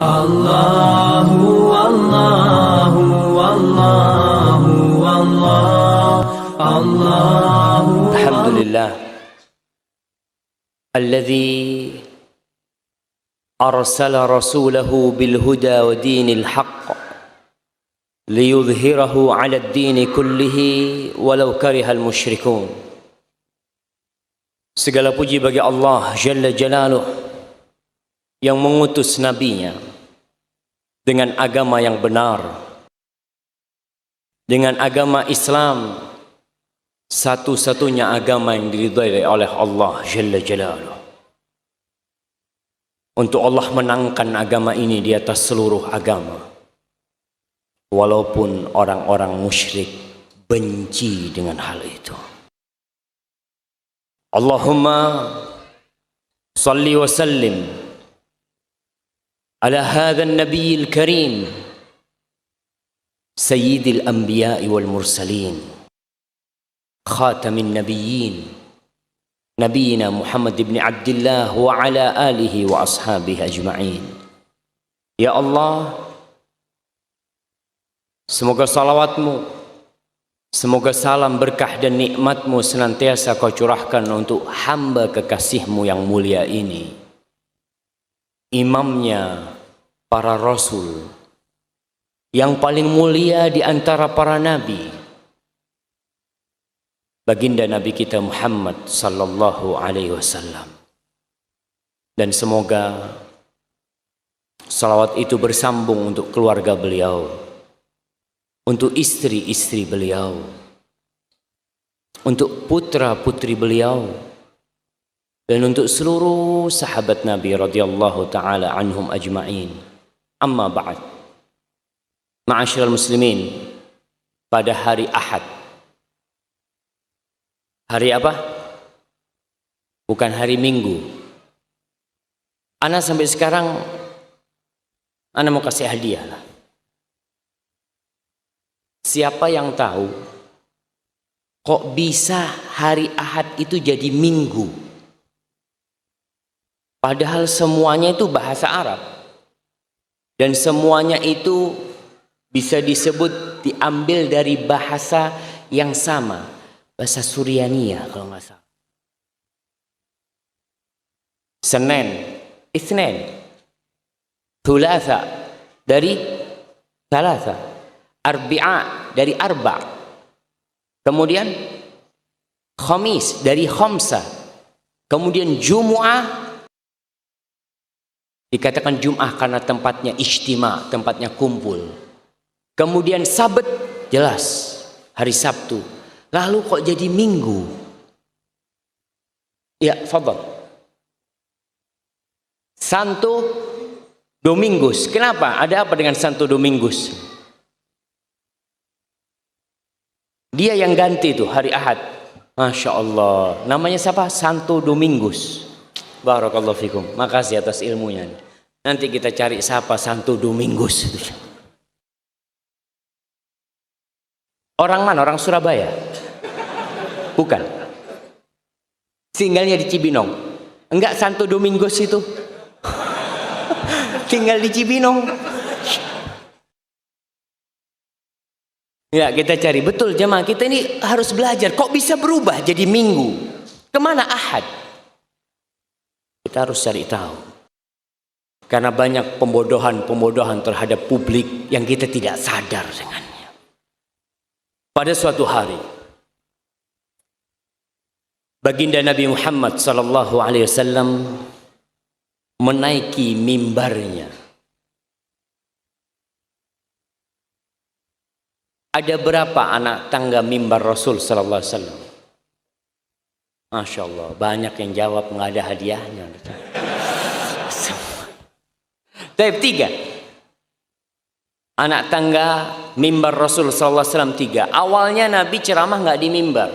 Allahu Allahu Allahu Allah Allahu Alhamdulillah alladzi arsala rasulahu bil huda wa dinil haqq liyudhhirahu 'ala ad-din kullihi walau karihal musyrikun. Segala puji bagi Allah Jalla Jalaluh yang mengutus nabinya dengan agama yang benar, dengan agama Islam, satu-satunya agama yang diridhai oleh Allah Jalla Jalaluh. Untuk Allah menangkan agama ini di atas seluruh agama, walaupun orang-orang musyrik benci dengan hal itu. Allahumma salli wa sallim ala hadha an-nabiy al-karim sayyidil anbiya'i wal mursalin khatamin nabiyyin nabiyina Muhammad ibn Abdullah wa ala alihi wa ashabihi ajma'in. Ya Allah, semoga salawatmu, semoga salam berkah dan nikmatmu senantiasa kau curahkan untuk hamba kekasihmu yang mulia ini, imamnya para rasul, yang paling mulia di antara para nabi, baginda Nabi kita Muhammad sallallahu alaihi wasallam. Dan semoga salawat itu bersambung untuk keluarga beliau, untuk istri-istri beliau, untuk putra-putri beliau, dan untuk seluruh sahabat Nabi radhiyallahu taala anhum ajma'in. Amma ba'd. Ma'asyiral muslimin, pada hari Ahad. Hari apa? Bukan hari Minggu. Ana sampai sekarang ana mau kasih hadiah lah. Siapa yang tahu kok bisa hari Ahad itu jadi Minggu? Padahal semuanya itu bahasa Arab. Dan semuanya itu bisa disebut diambil dari bahasa yang sama. Bahasa Suryania kalau nggak salah. Senin, Itsnin. Thulatha dari Thalatha. Arbi'a dari Arba'. Kemudian Khamis dari Khamsa. Kemudian Jumu'ah, dikatakan Jum'ah karena tempatnya ijtima, tempatnya kumpul. Kemudian Sabat, jelas hari Sabtu. Lalu kok jadi Minggu? Ya, fadhal. Santo Domingus. Kenapa? Ada apa dengan Santo Domingus? Dia yang ganti itu hari Ahad. Masya Allah. Namanya siapa? Santo Domingus. Barakallahu fikum. Makasih atas ilmunya. Nanti kita cari siapa Santo Domingus. Orang mana? Orang Surabaya? Bukan. Tinggalnya di Cibinong. Enggak, Santo Domingus itu tinggal di Cibinong. Ya, kita cari betul jemaah. Kita ini harus belajar. Kok bisa berubah jadi Minggu? Kemana Ahad? Kita harus cari tahu. Karena banyak pembodohan terhadap publik yang kita tidak sadar dengannya. Pada suatu hari, baginda Nabi Muhammad sallallahu alaihi wasallam menaiki mimbarnya. Ada berapa anak tangga mimbar Rasul sallallahu alaihi wasallam? Masya Allah, banyak yang jawab nggak ada hadiahnya. Tapi 3 anak tangga mimbar Rasul sallallahu alaihi wasallam, 3. Awalnya Nabi ceramah nggak di mimbar.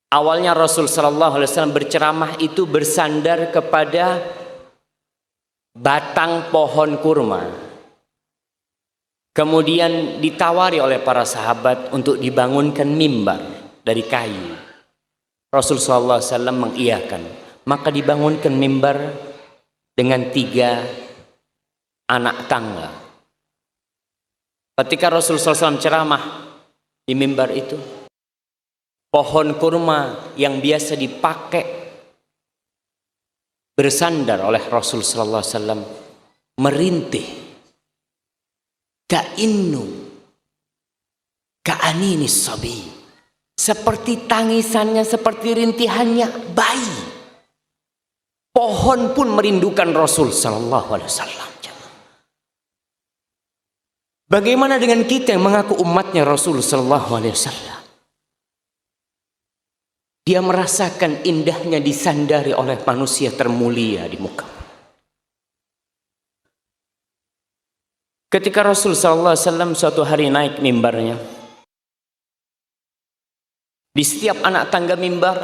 Awalnya Rasul sallallahu alaihi wasallam berceramah itu bersandar kepada batang pohon kurma. Kemudian ditawari oleh para sahabat untuk dibangunkan mimbar dari kayu. Rasul sallallahu alaihi wasallam mengiyakan. Maka dibangunkan mimbar dengan 3 anak tangga. Ketika Rasulullah SAW ceramah di mimbar itu, pohon kurma yang biasa dipakai bersandar oleh Rasulullah SAW merintih. Ka'innu ka'aninis sabi, seperti tangisannya, seperti rintihannya bayi. Pohon pun merindukan Rasul sallallahu alaihi wasallam. Bagaimana dengan kita yang mengaku umatnya Rasul sallallahu alaihi wasallam? Dia merasakan indahnya disandari oleh manusia termulia di muka. Ketika Rasul sallallahu alaihi wasallam suatu hari naik mimbarnya, di setiap anak tangga mimbar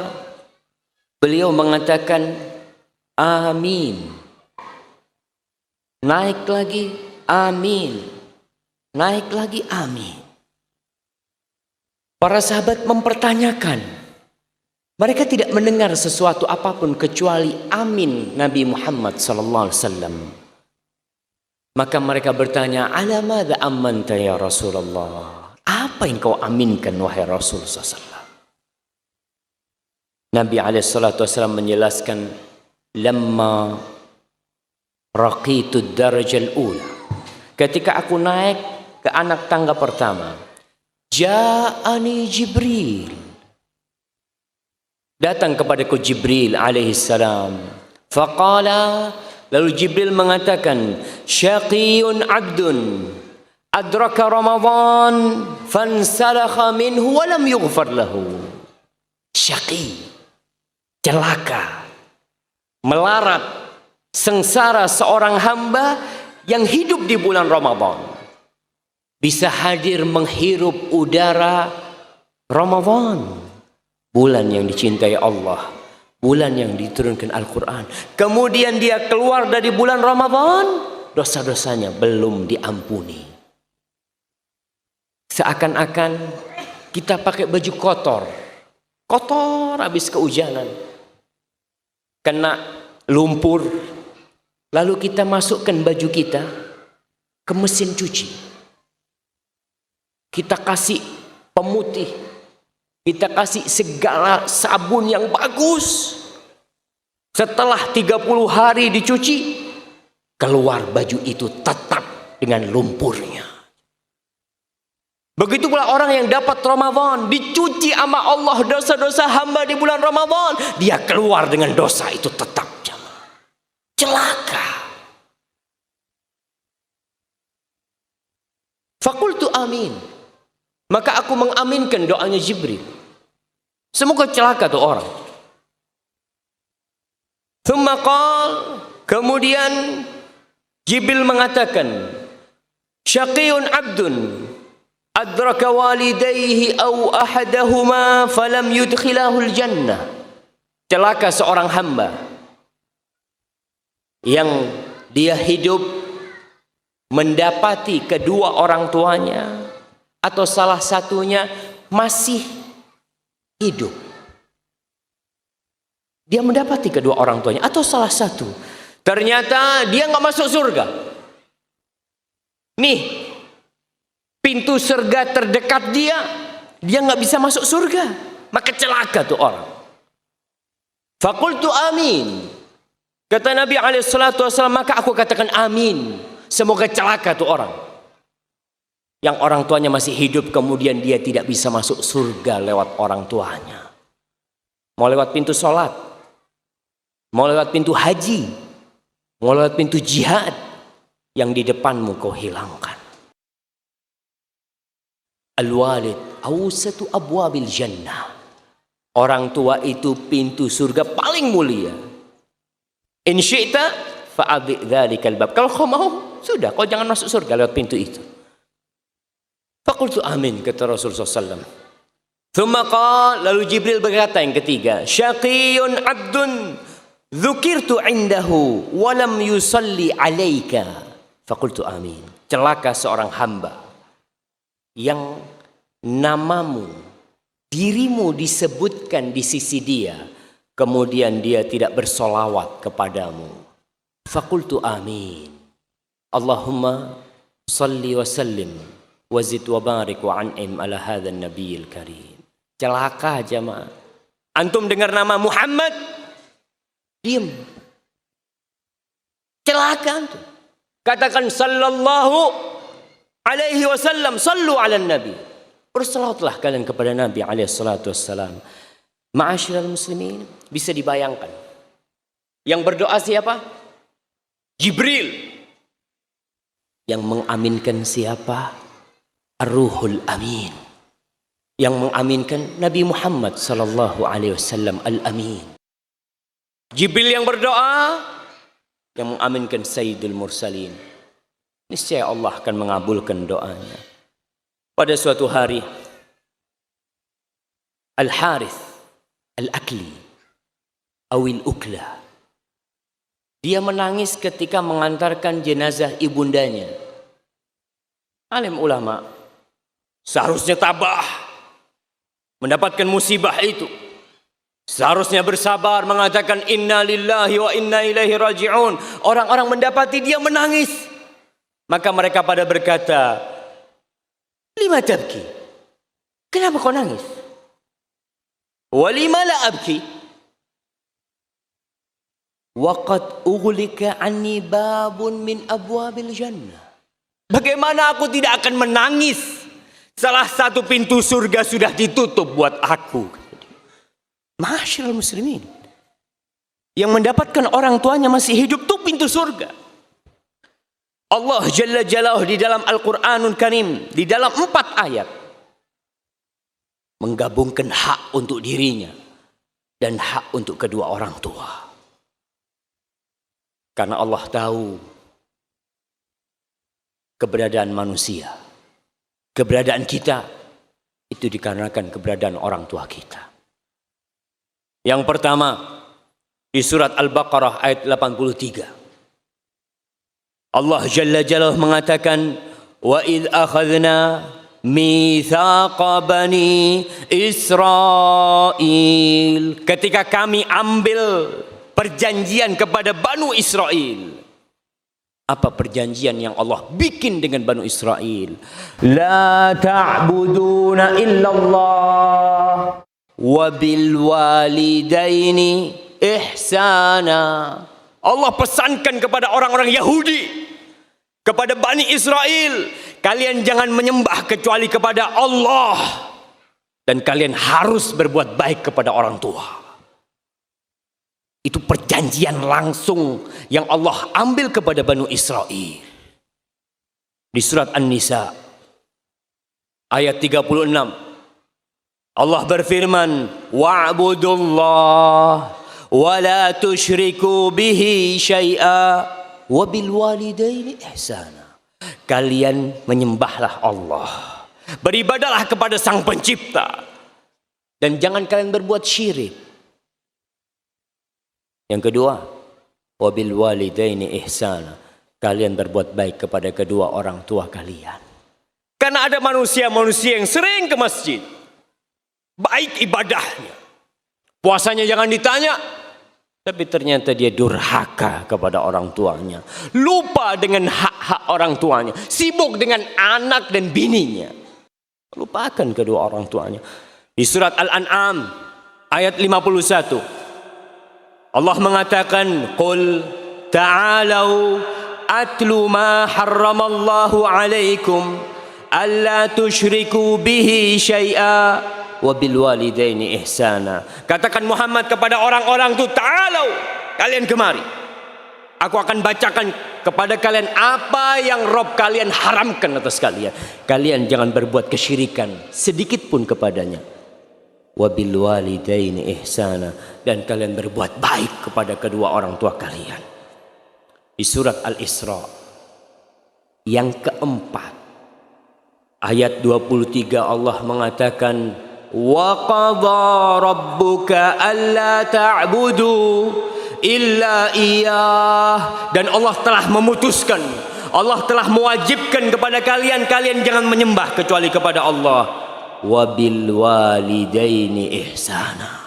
beliau mengatakan amin. Naik lagi amin. Naik lagi amin. Para sahabat mempertanyakan. Mereka tidak mendengar sesuatu apapun kecuali amin Nabi Muhammad sallallahu alaihi wasallam. Maka mereka bertanya, "Ala madza amanta ya Rasulullah?" Apa yang kau aminkan wahai Rasul sallallahu alaihi wasallam? Nabi alaihi salatu wasallam menjelaskan, "Lamma raqitu ad-darajal ula." Ketika aku naik ke anak tangga pertama, ja'ani Jibril. Datang kepadaku Jibril alaihi salam. Faqala, lalu Jibril mengatakan, syaqiyun abdun adraka Ramadan fansalakha minhu wa lam yughfar lahu. Syaqi, celaka, melarat, sengsara seorang hamba yang hidup di bulan Ramadan. Bisa hadir menghirup udara Ramadan, bulan yang dicintai Allah, bulan yang diturunkan Al-Quran. Kemudian dia keluar dari bulan Ramadan, dosa-dosanya belum diampuni. Seakan-akan kita pakai baju kotor, kotor habis kehujanan, kena lumpur, lalu kita masukkan baju kita ke mesin cuci. Kita kasih pemutih, kita kasih segala sabun yang bagus. Setelah 30 hari dicuci, keluar baju itu tetap dengan lumpurnya. Begitu pula orang yang dapat Ramadan, dicuci sama Allah dosa-dosa hamba di bulan Ramadan, dia keluar dengan dosa itu tetap. Celaka. Fakultu amin. Maka aku mengaminkan doanya Jibril. Semoga celaka tuh orang. Thumma qal, kemudian Jibril mengatakan, syaqiyun abdun adraka walidayhi aw ahadahuma falam yudkhilahul jannah. Celaka seorang hamba yang dia hidup mendapati kedua orang tuanya atau salah satunya masih hidup. Dia mendapati kedua orang tuanya atau salah satu, ternyata dia nggak masuk surga. Nih, pintu surga terdekat dia nggak bisa masuk surga. Maka celaka tuh orang. Fakultu amin. Kata Nabi SAW, maka aku katakan amin. Semoga celaka tuh orang. Yang orang tuanya masih hidup, kemudian dia tidak bisa masuk surga lewat orang tuanya. Mau lewat pintu sholat, mau lewat pintu haji, mau lewat pintu jihad, yang di depanmu kau hilangkan. Al-walid awsatu abwabil jannah. Orang tua itu pintu surga paling mulia. In syi'ta fa'adhi dhalikal bab. Kalau kau mau, sudah, kau jangan masuk surga lewat pintu itu. Fakultu amin, kata Rasulullah SAW. Thumma qala, lalu Jibril berkata yang ketiga, syaqiyun abdun dzukirtu indahu walam yusalli alaika. Fakultu amin. Celaka seorang hamba yang namamu, dirimu disebutkan di sisi dia, kemudian dia tidak bersolawat kepadamu. Fakultu amin. Allahumma salli wa sallim wa zid wa barik wa an'im ala hadzal nabiyil karim. Celaka jamaah. Antum dengar nama Muhammad, diam. Celaka antum. Katakan sallallahu alaihi wasallam, sallu ala nabi. Bersalawatlah kalian kepada Nabi alaihi salatu wassalam. Ma'asyiral muslimin, bisa dibayangkan. Yang berdoa siapa? Jibril. Yang mengaminkan siapa? Ar-Ruhul Amin. Yang mengaminkan Nabi Muhammad sallallahu alaihi wasallam al-Amin. Jibril yang berdoa, yang mengaminkan Sayyidul Mursalin. Niscaya Allah akan mengabulkan doanya. Pada suatu hari, Al-Harith Al-Akli Awil Ukla, dia menangis ketika mengantarkan jenazah ibundanya. Alim ulama seharusnya tabah mendapatkan musibah itu. Seharusnya bersabar mengatakan inna lillahi wa inna ilaihi raji'un. Orang-orang mendapati dia menangis. Maka mereka pada berkata, lima tabki? Kenapa kau nangis? Walima la abki? Waqad ughliqa anni babun min abwabil jannah. Bagaimana aku tidak akan menangis? Salah satu pintu surga sudah ditutup buat aku. Ma'asyiral muslimin, yang mendapatkan orang tuanya masih hidup tuh pintu surga. Allah Jalla Jalaluhu di dalam Al-Quranul Karim, di dalam 4 ayat, menggabungkan hak untuk dirinya dan hak untuk kedua orang tua. Karena Allah tahu keberadaan manusia, keberadaan kita itu dikarenakan keberadaan orang tua kita. Yang pertama, di surat Al-Baqarah ayat 83. Allah Jalla Jalaluhu mengatakan, wa idh akhadna mitsaqa bani Israil. Ketika kami ambil perjanjian kepada Banu Israel. Apa perjanjian yang Allah bikin dengan Banu Israel? La ta'buduna illallah wa bil walidaini ihsana. Allah pesankan kepada orang-orang Yahudi, kepada Bani Israel, kalian jangan menyembah kecuali kepada Allah, dan kalian harus berbuat baik kepada orang tua. Itu perjanjian langsung yang Allah ambil kepada Banu Israel. Di surat An-Nisa ayat 36, Allah berfirman, wa'budullah wa la tusyriku bihi syai'a wa bil walidaini ihsana. Kalian menyembahlah Allah, beribadahlah kepada Sang Pencipta, dan jangan kalian berbuat syirik. Yang kedua, wa bil walidaini ihsana. Kalian berbuat baik kepada kedua orang tua kalian. Karena ada manusia-manusia yang sering ke masjid, baik ibadahnya, puasanya jangan ditanya, tapi ternyata dia durhaka kepada orang tuanya, lupa dengan hak-hak orang tuanya, sibuk dengan anak dan bininya, lupakan kedua orang tuanya. Di surat Al-An'am ayat 51, Allah mengatakan, qul ta'alau atlu ma harramallahu alaikum alla tusyriku bihi syai'a wa bil walidaini ihsana. Katakan Muhammad kepada orang-orang itu, ta'alau, kalian kemari, aku akan bacakan kepada kalian apa yang Rob kalian haramkan atas kalian. Kalian jangan berbuat kesyirikan sedikit pun kepadanya. Wa bil walidaini ihsana, dan kalian berbuat baik kepada kedua orang tua kalian. Di surat Al-Isra yang keempat ayat 23, Allah mengatakan, wa qadha rabbuka alla ta'budu illa iyyah, dan Allah telah memutuskan, Allah telah mewajibkan kepada kalian, kalian jangan menyembah kecuali kepada Allah. Wa bil walidaini ihsana,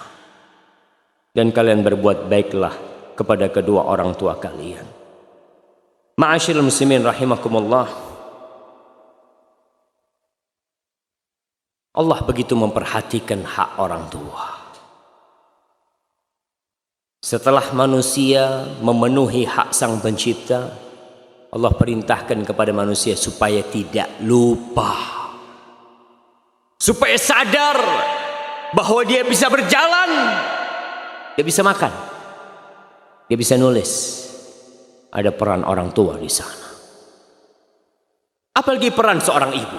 dan kalian berbuat baiklah kepada kedua orang tua kalian. Ma'asyiral muslimin rahimakumullah. Allah begitu memperhatikan hak orang tua. Setelah manusia memenuhi hak sang pencipta, Allah perintahkan kepada manusia supaya tidak lupa, supaya sadar bahwa dia bisa berjalan, dia bisa makan, dia bisa nulis. Ada peran orang tua di sana. Apalagi peran seorang ibu.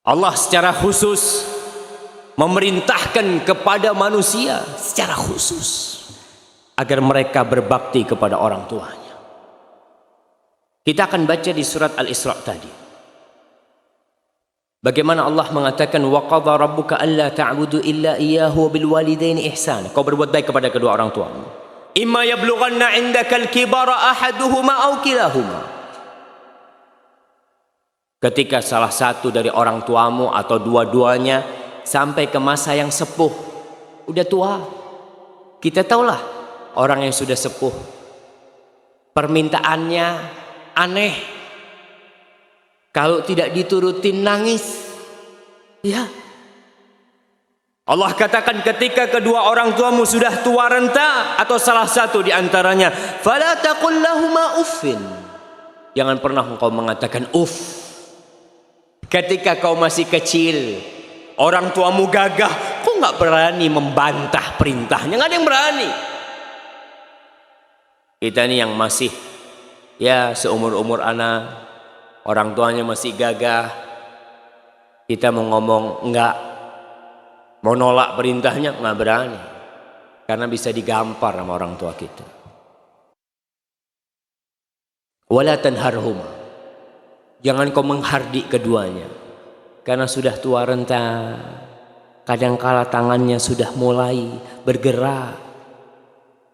Allah secara khusus memerintahkan kepada manusia secara khusus agar mereka berbakti kepada orang tuanya. Kita akan baca di surat Al-Isra tadi. Bagaimana Allah mengatakan wa qadha rabbuka alla ta'budu illa iyyahu bil walidaini ihsana. Kau berbuat baik kepada kedua orang tuamu. Imma yablughanna 'indakal kibara ahaduhuma aw kilahuma. Ketika salah satu dari orang tuamu atau dua-duanya sampai ke masa yang sepuh, udah tua. Kita tahulah orang yang sudah sepuh, permintaannya aneh. Kalau tidak diturutin nangis. Ya. Allah katakan ketika kedua orang tuamu sudah tua renta atau salah satu di antaranya, fala taqul lahuma uffin. Jangan pernah engkau mengatakan uff. Ketika kau masih kecil, orang tuamu gagah, kau nggak berani membantah perintahnya, nggak ada yang berani. Kita ini yang masih ya seumur-umur anak, orang tuanya masih gagah, kita mau ngomong enggak, mau nolak perintahnya nggak berani, karena bisa digampar sama orang tua kita. Wala tanharhuma, jangan kau menghardik keduanya, karena sudah tua renta, kadangkala tangannya sudah mulai bergerak,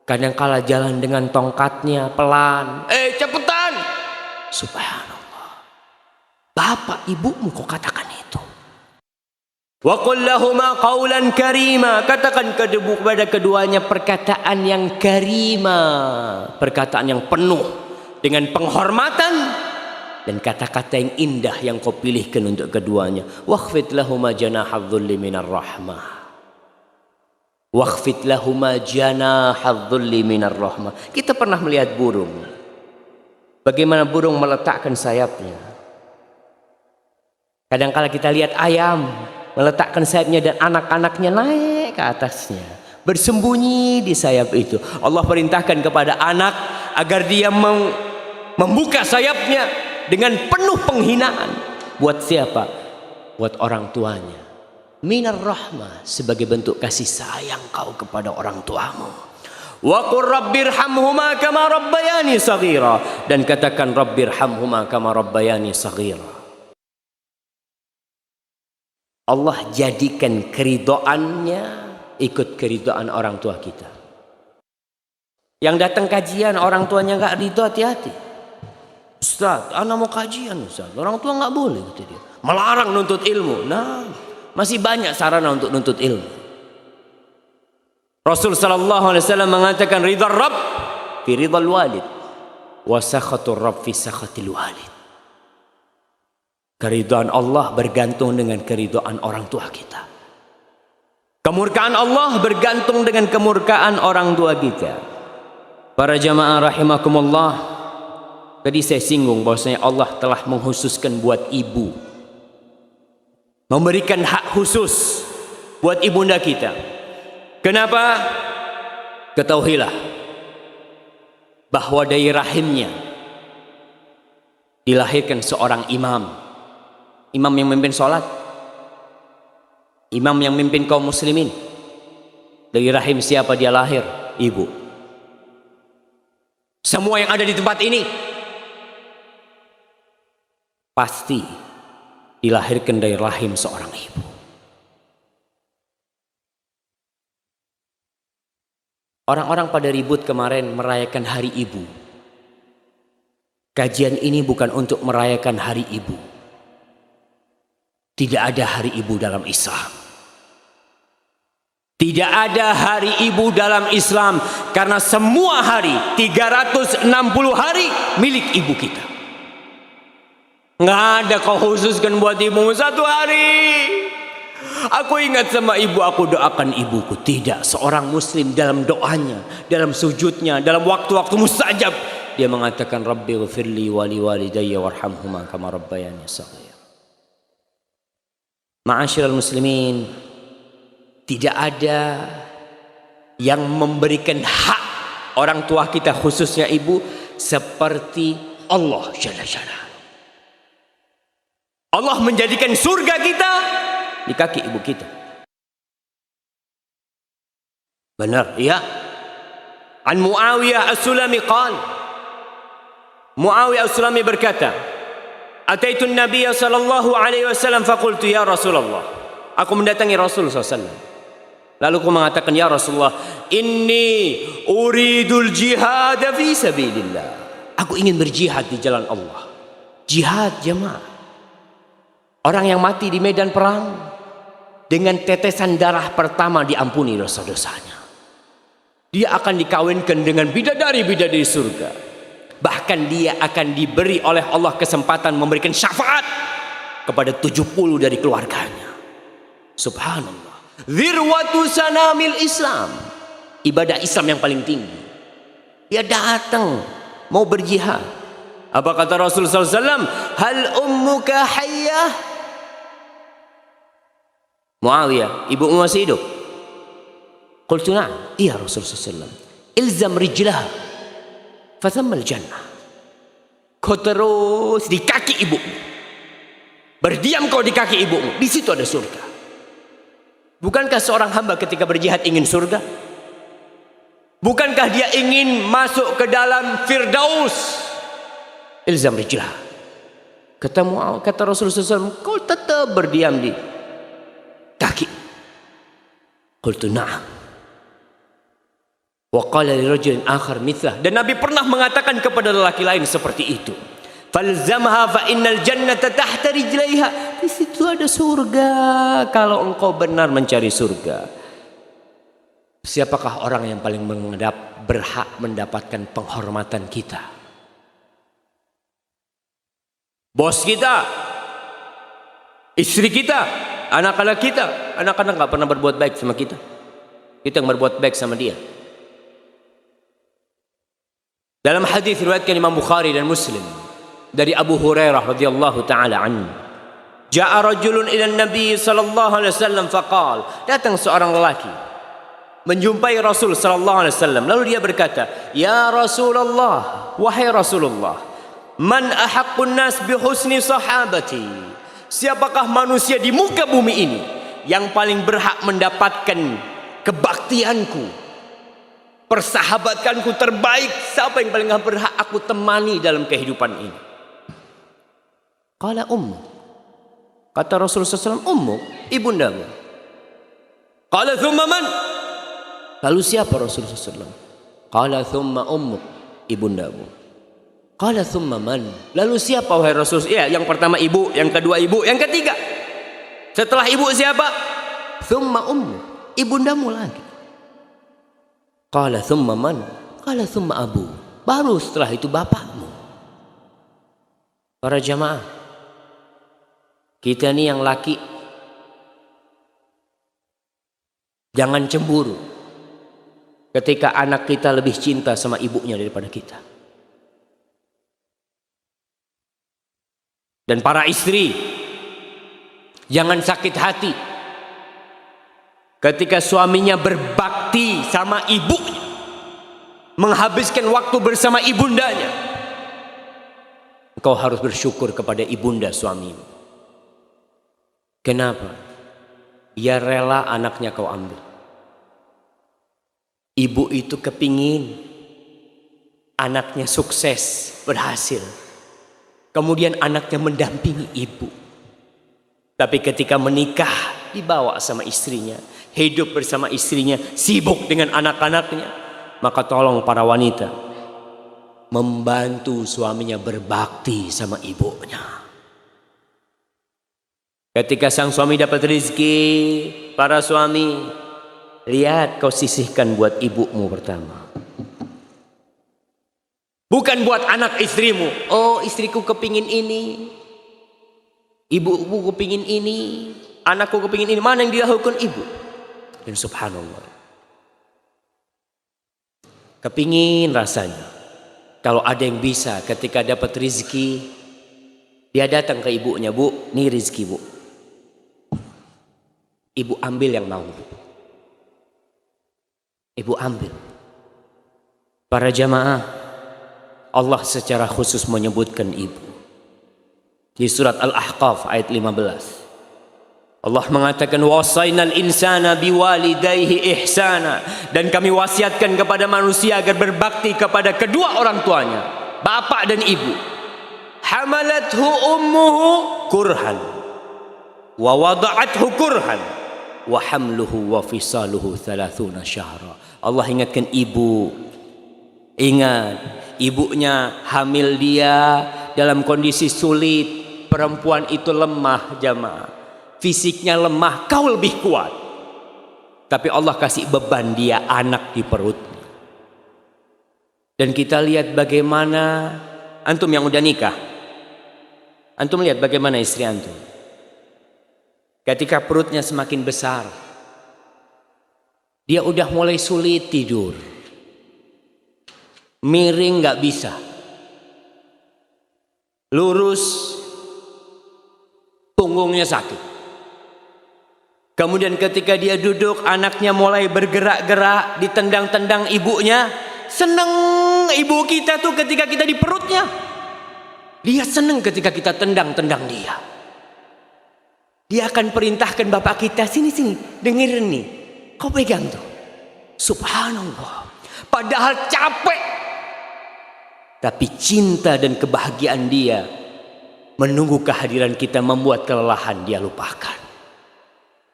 kadangkala jalan dengan tongkatnya pelan. Cepetan! Subhanallah. Bapak ibumu kok katakan itu. Wa qul lahuma qawlan karima, katakan kepada keduanya perkataan yang karima, perkataan yang penuh dengan penghormatan dan kata-kata yang indah yang kau pilihkan untuk keduanya. Wakhfid lahuma janahadh-dhulli minar rahmah. Wakhfid lahuma janahadh-dhulli minar rahmah. Kita pernah melihat burung. Bagaimana burung meletakkan sayapnya. Kadang-kala kita lihat ayam meletakkan sayapnya dan anak-anaknya naik ke atasnya, bersembunyi di sayap itu. Allah perintahkan kepada anak agar dia membuka sayapnya dengan penuh penghinaan. Buat siapa? Buat orang tuanya. Minar rahmah, sebagai bentuk kasih sayang kau kepada orang tuamu. Wa qur rabbirhamhuma kama rabbayani shaghira, dan katakan rabbirhamhuma kama rabbayani shaghira. Allah jadikan keridoannya ikut keridoan orang tua kita. Yang datang kajian orang tuanya nggak ridho, hati-hati. Ustaz, anak mau kajian Ustaz, orang tua nggak boleh, kata dia. Melarang nuntut ilmu. Nah, masih banyak sarana untuk nuntut ilmu. Rasul sallallahu alaihi wasallam mengatakan ridha Rabb fi ridhal walid wa sakhatur Rabb fi sakhatil walid. Keridhaan Allah bergantung dengan keridhaan orang tua kita. Kemurkaan Allah bergantung dengan kemurkaan orang tua kita. Para jamaah rahimakumullah, tadi saya singgung bahwasanya Allah telah mengkhususkan buat ibu, memberikan hak khusus buat ibunda kita. Kenapa? Ketahuilah bahwa dari rahimnya dilahirkan seorang imam. Imam yang memimpin sholat, imam yang memimpin kaum muslimin. Dari rahim siapa dia lahir? Ibu. Semua yang ada di tempat ini pasti dilahirkan dari rahim seorang ibu. Orang-orang pada ribut kemarin merayakan hari ibu. Kajian ini bukan untuk merayakan hari ibu. Tidak ada hari ibu dalam Islam. Tidak ada hari ibu dalam Islam, karena semua hari 360 hari milik ibu kita. Nggak ada kau khususkan buat ibu satu hari. Aku ingat sama ibu, aku doakan ibuku. Tidak, seorang muslim dalam doanya, dalam sujudnya, dalam waktu-waktu mustajab, dia mengatakan Rabbi ghfirli wali walidayya warhamhuma kama rabbayani shaghira. Ma'asyiral muslimin, tidak ada yang memberikan hak orang tua kita, khususnya ibu, seperti Allah Jalla Jalaluhu. Allah menjadikan surga kita di kaki ibu kita. Benar, ya. An Muawiyah As-Sulami qala, Muawiyah As-Sulami berkata, Ataitu Nabiya sallallahu alaihi wasallam faqultu ya Rasulullah. Aku mendatangi Rasul SAW. Lalu aku mengatakan, ya Rasulullah, inni uridul jihad fi sabilillah. Aku ingin berjihad di jalan Allah. Jihad jemaah. Orang yang mati di medan perang dengan tetesan darah pertama diampuni dosa-dosanya. Dia akan dikawinkan dengan bidadari-bidadari surga. Bahkan dia akan diberi oleh Allah kesempatan memberikan syafaat kepada 70 dari keluarganya. Subhanallah. Zirwatu sanamil Islam, ibadah Islam yang paling tinggi. Dia datang mau berjihad. Apa kata Rasulullah SAW? Hal ummuka hayyah? Muawiyah, ibumu masih hidup? Qultu na'am. Iya Rasulullah SAW. Ilzam rijlah fathammal jannah. Kau terus di kaki ibumu, berdiam kau di kaki ibumu, di situ ada surga. Bukankah seorang hamba ketika berjihad ingin surga? Bukankah dia ingin masuk ke dalam Firdaus? Ilzam rijlah. Kata Rasulullah SAW, kau tetap berdiam di kaki. Qultu na'am. Wa qala li rajulin akhar mithlah. Dan Nabi pernah mengatakan kepada lelaki lain seperti itu. Falzamha fa innal jannata tahta rijlaiha. Di situ ada surga kalau engkau benar mencari surga. Siapakah orang yang paling berhak mendapatkan penghormatan kita? Bos kita, istri kita, anak-anak kita. Anak-anak gak pernah berbuat baik sama kita. Kita yang berbuat baik sama dia. Dalam hadis riwayatkan Imam Bukhari dan Muslim dari Abu Hurairah radhiyallahu taala anhu, jaa rajulun ila Nabi sallallahu alaihi wasallam faqal, datang seorang lelaki menjumpai Rasul sallallahu alaihi wasallam, lalu dia berkata, ya Rasulullah, wahai Rasulullah, man ahaqqun nas bi husni sahabati? Siapakah manusia di muka bumi ini yang paling berhak mendapatkan kebaktianku, persahabatanku terbaik? Siapa yang paling berhak aku temani dalam kehidupan ini? Qala ummu. Kata Rasulullah SAW, ummu, ibundamu. Qala thumma man? Lalu siapa Rasulullah SAW? Qala thumma ummu, ibundamu. Qala thumma man? Lalu siapa wahai Rasul? Ya, yang pertama ibu, yang kedua ibu, yang ketiga. Setelah ibu siapa? Thumma ummu, ibundamu lagi. Qala thumma man? Qala thumma abu. Baru setelah itu bapakmu. Para jamaah, kita ini yang laki jangan cemburu ketika anak kita lebih cinta sama ibunya daripada kita. Dan para istri, jangan sakit hati ketika suaminya berbakti sama ibunya, menghabiskan waktu bersama ibundanya. Engkau harus bersyukur kepada ibunda suamimu. Kenapa? Ia rela anaknya kau ambil. Ibu itu kepingin anaknya sukses, berhasil. Kemudian anaknya mendampingi ibu. Tapi ketika menikah, dibawa sama istrinya, hidup bersama istrinya, sibuk dengan anak-anaknya. Maka tolong para wanita, membantu suaminya berbakti sama ibunya. Ketika sang suami dapat rezeki, para suami lihat kau sisihkan buat ibumu pertama. Bukan buat anak istrimu. Oh, istriku kepingin ini, ibuku kepingin ini, anakku kepingin ini. Mana yang didahulukan? Ibu. Dan subhanallah, kepingin rasanya kalau ada yang bisa ketika dapat rizki, dia datang ke ibunya, bu, ini rizki bu, ibu ambil yang mau, ibu ambil. Para jamaah, Allah secara khusus menyebutkan ibu di surat Al-Ahqaf ayat 15. Allah mengatakan wasainal insana biwalidayhi ihsana, dan kami wasiatkan kepada manusia agar berbakti kepada kedua orang tuanya, bapak dan ibu. Hamalathu ummuhu kurhan wa wada'athu kurhan wa hamluhu wa fisaluhu 30 syahra. Allah ingatkan ibu. Ingat, ibunya hamil dia dalam kondisi sulit. Perempuan itu lemah jamaah, fisiknya lemah, kau lebih kuat. Tapi Allah kasih beban dia anak di perutnya. Dan kita lihat bagaimana antum yang udah nikah, antum lihat bagaimana istri antum ketika perutnya semakin besar, dia udah mulai sulit tidur, miring gak bisa, lurus punggungnya sakit. Kemudian ketika dia duduk, anaknya mulai bergerak-gerak, ditendang-tendang ibunya. Seneng ibu kita tuh ketika kita di perutnya. Dia seneng ketika kita tendang-tendang dia. Dia akan perintahkan bapak kita, sini-sini, dengerin nih, kau pegang tuh. Subhanallah. Padahal capek, tapi cinta dan kebahagiaan dia menunggu kehadiran kita membuat kelelahan dia lupakan.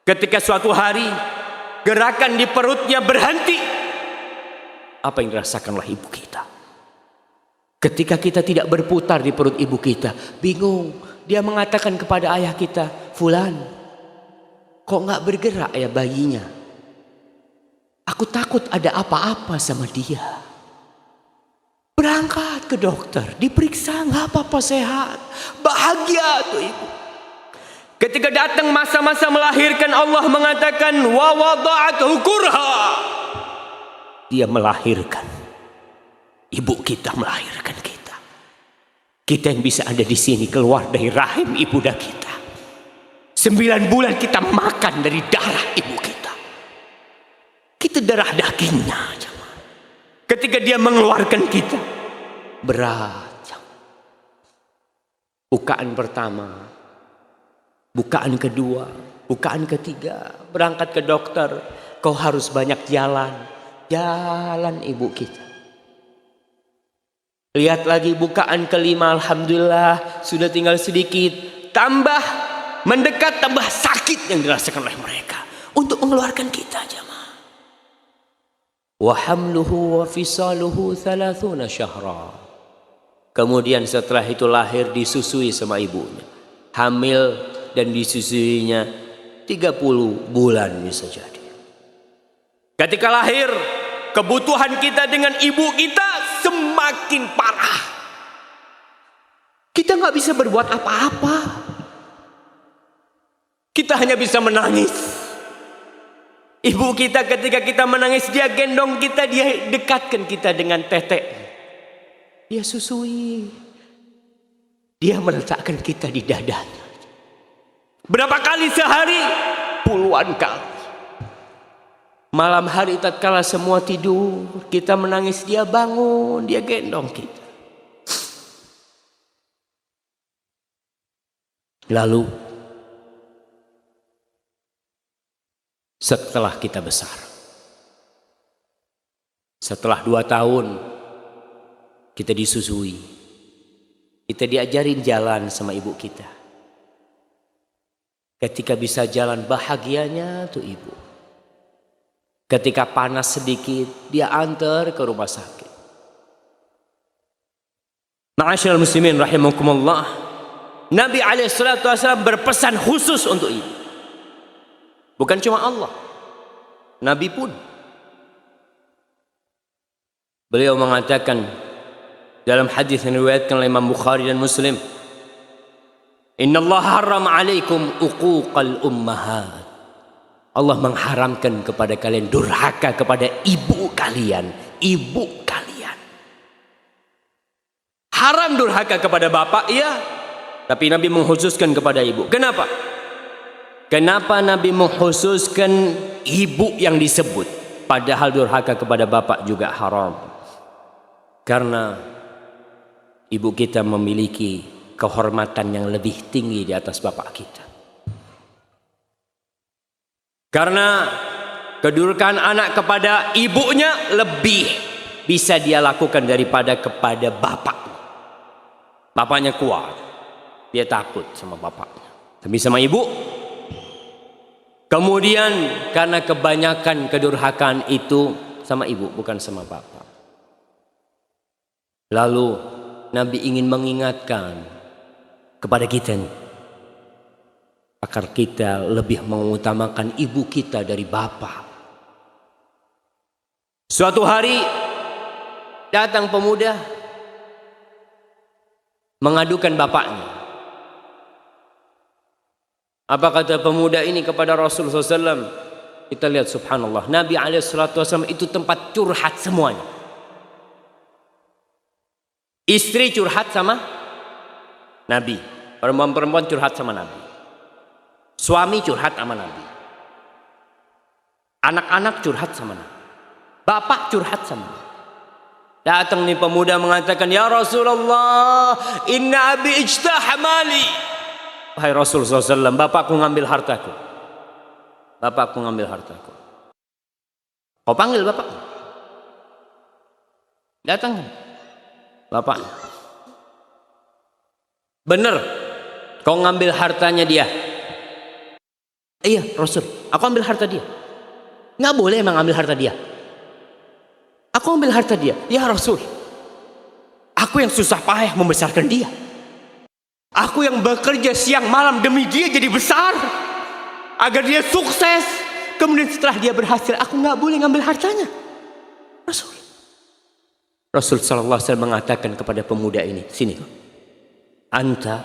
Ketika suatu hari gerakan di perutnya berhenti, apa yang dirasakanlah ibu kita? Ketika kita tidak berputar di perut ibu kita, bingung. Dia mengatakan kepada ayah kita, Fulan, kok gak bergerak ya bayinya? Aku takut ada apa-apa sama dia. Berangkat ke dokter, diperiksa, gak apa-apa, sehat. Bahagia tuh ibu. Ketika datang masa-masa melahirkan, Allah mengatakan wa wada'athu kurha. Dia melahirkan. Ibu kita melahirkan kita. Kita yang bisa ada di sini keluar dari rahim ibunda kita. 9 bulan kita makan dari darah ibu kita. Kita darah dagingnya. Ketika dia mengeluarkan kita, berat. Bukaan pertama, bukaan kedua, bukaan ketiga, berangkat ke dokter, kau harus banyak jalan. Jalan ibu kita. Lihat lagi bukaan kelima, alhamdulillah sudah tinggal sedikit. Tambah mendekat, tambah sakit yang dirasakan oleh mereka untuk mengeluarkan kita jemaah. Wa hamluhu wa fisaluhu 30 syahra. Kemudian setelah itu lahir, disusui sama ibunya. Hamil dan disusuinya 30 bulan bisa jadi. Ketika lahir, kebutuhan kita dengan ibu kita semakin parah. Kita nggak bisa berbuat apa-apa. Kita hanya bisa menangis. Ibu kita ketika kita menangis, dia gendong kita, dia dekatkan kita dengan tetek. Dia susui. Dia meletakkan kita di dadanya. Berapa kali sehari? Puluhan kali. Malam hari tatkala semua tidur, kita menangis, dia bangun, dia gendong kita. Lalu setelah kita besar, setelah 2 tahun kita disusui, kita diajarin jalan sama ibu kita. Ketika bisa jalan, bahagianya tuh ibu. Ketika panas sedikit, dia antar ke rumah sakit. Ma'asyiral muslimin rahimakumullah, Nabi SAW berpesan khusus untuk ibu. Bukan cuma Allah, Nabi pun. Beliau mengatakan dalam hadis yang diriwayatkan oleh Imam Bukhari dan Muslim, Inna Allah haram alaikum uquqal ummahat. Allah mengharamkan kepada kalian durhaka kepada ibu kalian. Ibu kalian. Haram durhaka kepada bapak, iya. Tapi Nabi mengkhususkan kepada ibu. Kenapa? Kenapa Nabi mengkhususkan ibu yang disebut? Padahal durhaka kepada bapak juga haram. Karena ibu kita memiliki kehormatan yang lebih tinggi di atas bapak kita. Karena kedudukan anak kepada ibunya lebih bisa dia lakukan daripada kepada bapaknya. Bapaknya kuat, dia takut sama bapaknya. Tapi sama ibu, kemudian karena kebanyakan kedurhakaan itu sama ibu, bukan sama bapak. Lalu Nabi ingin mengingatkan kepada kita nih, agar kita lebih mengutamakan ibu kita dari bapak. Suatu hari datang pemuda mengadukan bapaknya. Apa kata pemuda ini kepada Rasulullah SAW? Kita lihat subhanallah, Nabi SAW itu tempat curhat semuanya. Istri curhat sama Nabi, perempuan-perempuan curhat sama Nabi, suami curhat sama Nabi, anak-anak curhat sama Nabi, bapak curhat sama Nabi. Datang nih pemuda mengatakan, ya Rasulullah, inna abi ijtah mali. Wahai Rasulullah SAW, bapakku ngambil hartaku. Bapakku ngambil hartaku. Kau panggil bapak. Datang bapaknya. Benar, kau ngambil hartanya dia. Iya Rasul, aku ambil harta dia. Nggak boleh emang ambil harta dia. Aku ambil harta dia. Ya Rasul, aku yang susah payah membesarkan dia. Aku yang bekerja siang malam demi dia jadi besar, agar dia sukses. Kemudian setelah dia berhasil, aku nggak boleh ngambil hartanya. Rasul sallallahu alaihi wasallam mengatakan kepada pemuda ini, sini, anta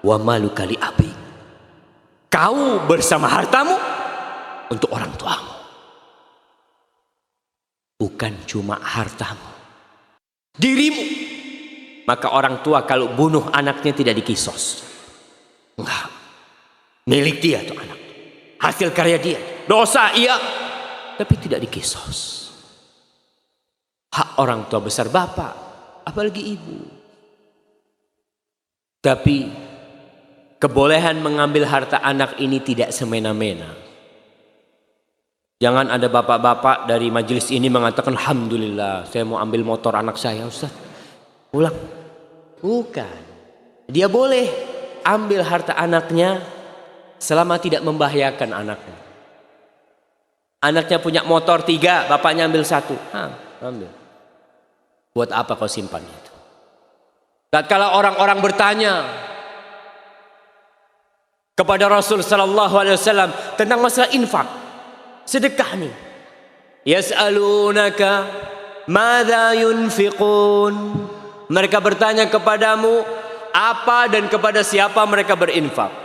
wa maluka li abi. Kau bersama hartamu untuk orang tuamu, bukan cuma hartamu, dirimu. Maka orang tua kalau bunuh anaknya tidak dikisos. Enggak, milik dia tuh anak, hasil karya dia, dosa iya, tapi tidak dikisos. Hak orang tua besar bapak, apalagi ibu. Tapi kebolehan mengambil harta anak ini tidak semena-mena. Jangan ada bapak-bapak dari majelis ini mengatakan, alhamdulillah saya mau ambil motor anak saya, Ustaz, pulang. Bukan, dia boleh ambil harta anaknya selama tidak membahayakan anaknya. Anaknya punya motor 3, bapaknya ambil 1, ambil. Buat apa kau simpan itu? Tatkala orang-orang bertanya kepada Rasul sallallahu alaihi wasallam tentang masalah infak, sedekah nih. Yas'alunaka madza yunfiqun. Mereka bertanya kepadamu apa dan kepada siapa mereka berinfak.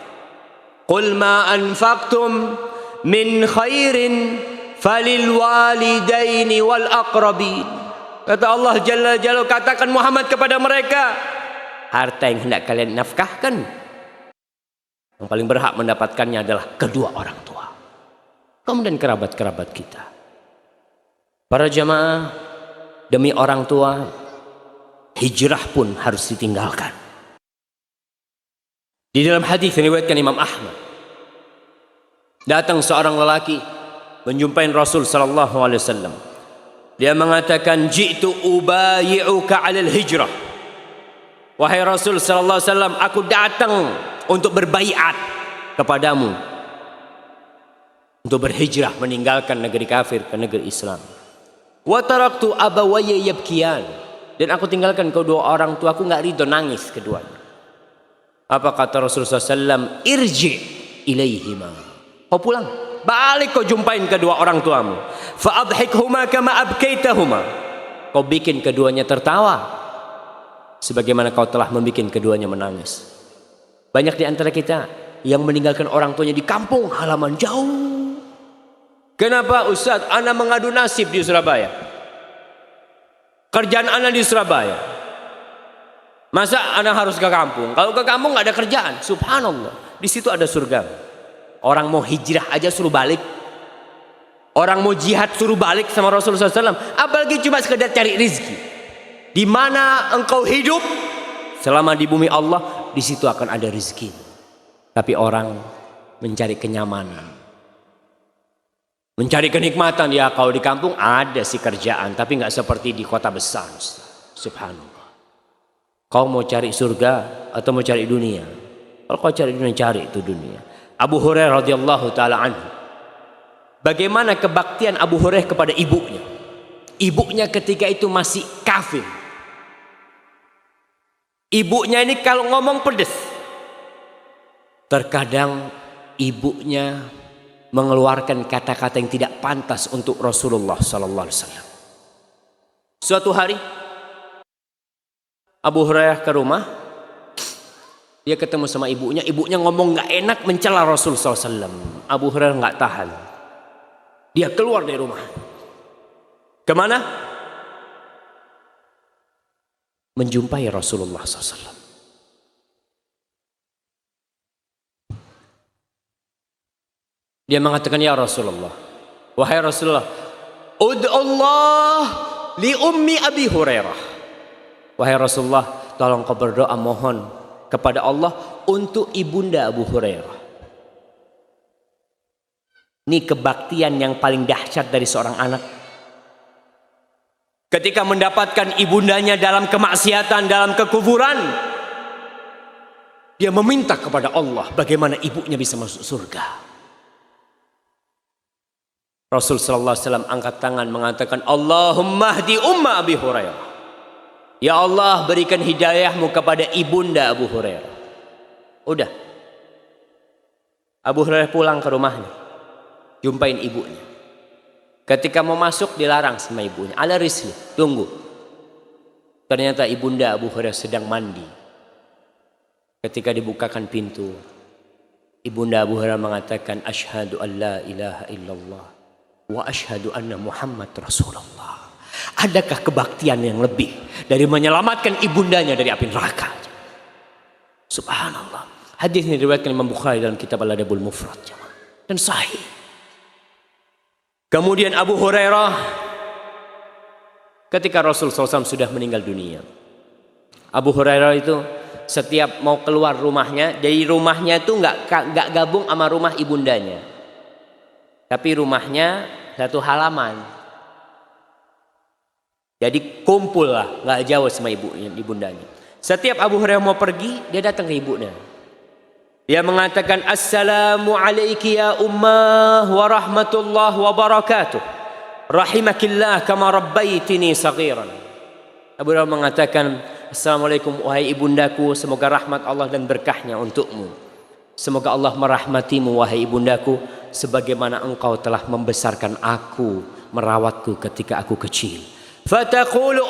Qul ma anfaqtum min khairin falil walidaini wal aqrabin. Kata Allah Jalla Jalla, katakan Muhammad kepada mereka, harta yang hendak kalian nafkahkan, yang paling berhak mendapatkannya adalah kedua orang tua, kemudian kerabat-kerabat kita. Para jamaah, demi orang tua, hijrah pun harus ditinggalkan. Di dalam hadis yang diriwayatkan Imam Ahmad, datang seorang lelaki menjumpai Rasul sallallahu alaihi wasallam. Dia mengatakan, ji'tu ubayi'uka 'alal hijrah. Wahai Rasul sallallahu alaihi wasallam, aku datang untuk berbaiat kepadamu untuk berhijrah meninggalkan negeri kafir ke negeri Islam. Wa taraktu abawayya yabkiyan, dan aku tinggalkan kedua orang tuaku nggak ridho, nangis keduanya. Apa kata Rasulullah SAW? Irji ilaihima, kau pulang. balik kau jumpain kedua orang tuamu. Fa'adhikhuma kama abkaitahuma. Kau bikin keduanya tertawa sebagaimana kau telah membuat keduanya menangis. Banyak di antara kita yang meninggalkan orang tuanya di kampung halaman jauh. Kenapa Ustaz? Ana mengadu nasib di Surabaya. Kerjaan ana di Surabaya. Masa ana harus ke kampung? Kalau ke kampung nggak ada kerjaan. Subhanallah. Di situ ada surga. Orang mau hijrah aja suruh balik. Orang mau jihad suruh balik sama Rasulullah SAW. Apalagi cuma sekedar cari rizki. Di mana engkau hidup selama di bumi Allah, di situ akan ada rizki. Tapi orang mencari kenyamanan, mencari kenikmatan. Ya kalau di kampung ada sih kerjaan, tapi nggak seperti di kota besar. Subhanallah. Kau mau cari surga atau mau cari dunia? Kalau kau cari dunia, cari itu dunia. Abu Hurairah radhiyallahu taala anhu. Bagaimana kebaktian Abu Hurairah kepada ibunya? Ibunya ketika itu masih kafir. Ibunya ini kalau ngomong pedes. Terkadang ibunya mengeluarkan kata-kata yang tidak pantas untuk Rasulullah sallallahu alaihi wasallam. Suatu hari Abu Hurairah ke rumah, dia ketemu sama ibunya. Ibunya ngomong nggak enak, mencela Rasul sallallahu alaihi wasallam. Abu Hurairah nggak tahan. Dia keluar dari rumah. Kemana? Menjumpai Rasulullah SAW. Dia mengatakan, ya Rasulullah, wahai Rasulullah, ud'ullah li ummi Abi Hurairah. Wahai Rasulullah, tolong kau berdoa mohon kepada Allah untuk ibunda Abu Hurairah. Ini kebaktian yang paling dahsyat dari seorang anak. Ketika mendapatkan ibundanya dalam kemaksiatan, dalam kekufuran, dia meminta kepada Allah bagaimana ibunya bisa masuk surga. Rasul sallallahu alaihi wasallam angkat tangan mengatakan, Allahumma hdi umma Abi Hurairah. Ya Allah, berikan hidayahmu kepada ibunda Abu Hurairah. Udah. Abu Hurairah pulang ke rumahnya. Jumpain ibunya. Ketika mau masuk dilarang sama ibunya. Ala risli, tunggu. Ternyata ibunda Abu Hurairah sedang mandi. Ketika dibukakan pintu, ibunda Abu Hurairah mengatakan, Asyhadu an la ilaha illallah wa asyhadu anna Muhammad Rasulullah. Adakah kebaktian yang lebih dari menyelamatkan ibundanya dari api neraka? Subhanallah. Hadis ini diriwayatkan Imam Bukhari dalam kitab Al-Adabul Mufrad dan sahih. Kemudian Abu Hurairah ketika Rasul SAW sudah meninggal dunia. Abu Hurairah itu setiap mau keluar rumahnya, dari rumahnya itu nggak gabung sama rumah ibundanya. Tapi rumahnya satu halaman. Jadi kumpul lah, nggak jauh sama ibundanya. Setiap Abu Hurairah mau pergi, dia datang ke ibunya. Dia mengatakan, Assalamu alaiki ya ummah wa rahmatullah wa barakatuh. Rahimakillah kama rabbaitini saghiran. Abu Hurairah mengatakan, Assalamualaikum wahai ibundaku, semoga rahmat Allah dan berkahnya untukmu. Semoga Allah merahmatimu wahai ibundaku, sebagaimana engkau telah membesarkan aku, merawatku ketika aku kecil. Fataqulu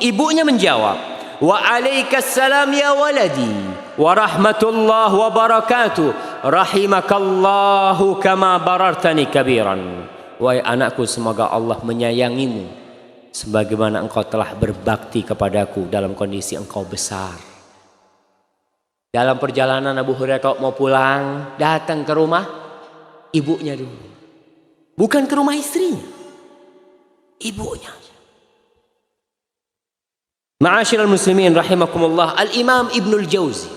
ibunya menjawab, wa alaikassalam ya waladi wa rahmatullah wa barakatuh, rahimakallahu kama barartani kabiran. Wahai anakku, semoga Allah menyayangimu sebagaimana engkau telah berbakti kepadaku dalam kondisi engkau besar. Dalam perjalanan Abu Hurairah kalau mau pulang, datang ke rumah ibunya dulu. Bukan ke rumah istrinya, ibunya. Ma'asyiral muslimin rahimakumullah, Al-Imam Ibnul Jauzi,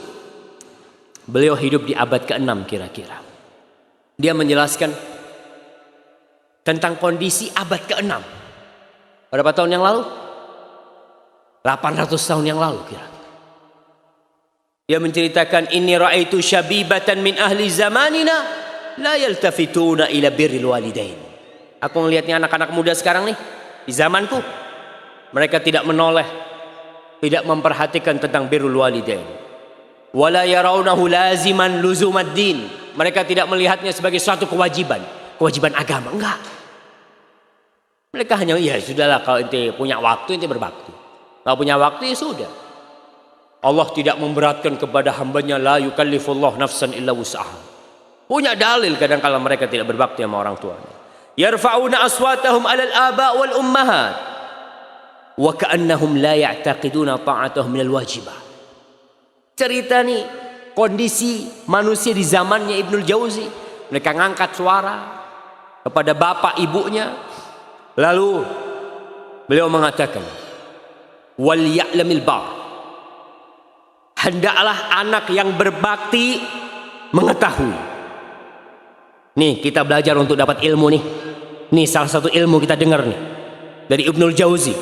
beliau hidup di abad ke-6 kira-kira. Dia menjelaskan tentang kondisi abad ke-6. Berapa tahun yang lalu? 800 tahun yang lalu kira. Dia menceritakan, inni ra'aitu syabibatan min ahli zamanina la yaltafituna ila birril walidain. Aku melihatnya anak-anak muda sekarang nih, di zamanku, mereka tidak menoleh, tidak memperhatikan tentang birrul walidain. Wala yarawnahu laziman luzumad din. Mereka tidak melihatnya sebagai suatu kewajiban agama, enggak. Mereka hanya, ya sudahlah, kalau ente punya waktu ente berbakti. Kalau punya waktu ya sudah. Allah tidak memberatkan kepada hambanya, la yukallifullah nafsan illa wus'aha. Punya dalil kadang kala mereka tidak berbakti sama orang tuanya. Yarfa'una aswatahum 'alal aba' wal ummahat wa ka'annahum la ya'taqiduna ta'atahum minal wajibat. Cerita nih kondisi manusia di zamannya Ibnul Jauzi. Mereka ngangkat suara kepada bapak ibunya. Lalu beliau mengatakan, wal ya'lamil bar, hendaklah anak yang berbakti mengetahui. Nih kita belajar untuk dapat ilmu nih. Nih salah satu ilmu kita dengar nih dari Ibnul Jauzi.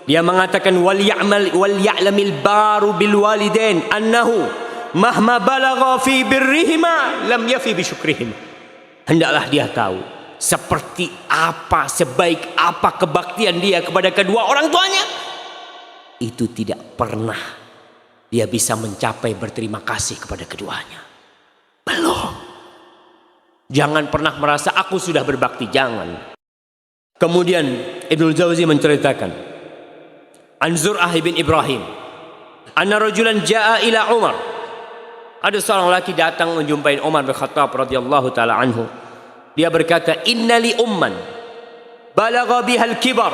Dia mengatakan wal ya'lamil baru bil walidain annahu mahma balagha fi birrihima lam yafi bi syukrihima. Hendaklah dia tahu seperti apa, sebaik apa kebaktian dia kepada kedua orang tuanya, itu tidak pernah dia bisa mencapai berterima kasih kepada keduanya. Belum. Jangan pernah merasa aku sudah berbakti, jangan. Kemudian Ibnul Jauzi menceritakan an Zur'ah bin Ibrahim anna rajulan jaa ila Umar. Ada seorang laki datang menjumpai Umar bin Khattab radhiyallahu taala anhu. Dia berkata, innali umman balagha bihal kibar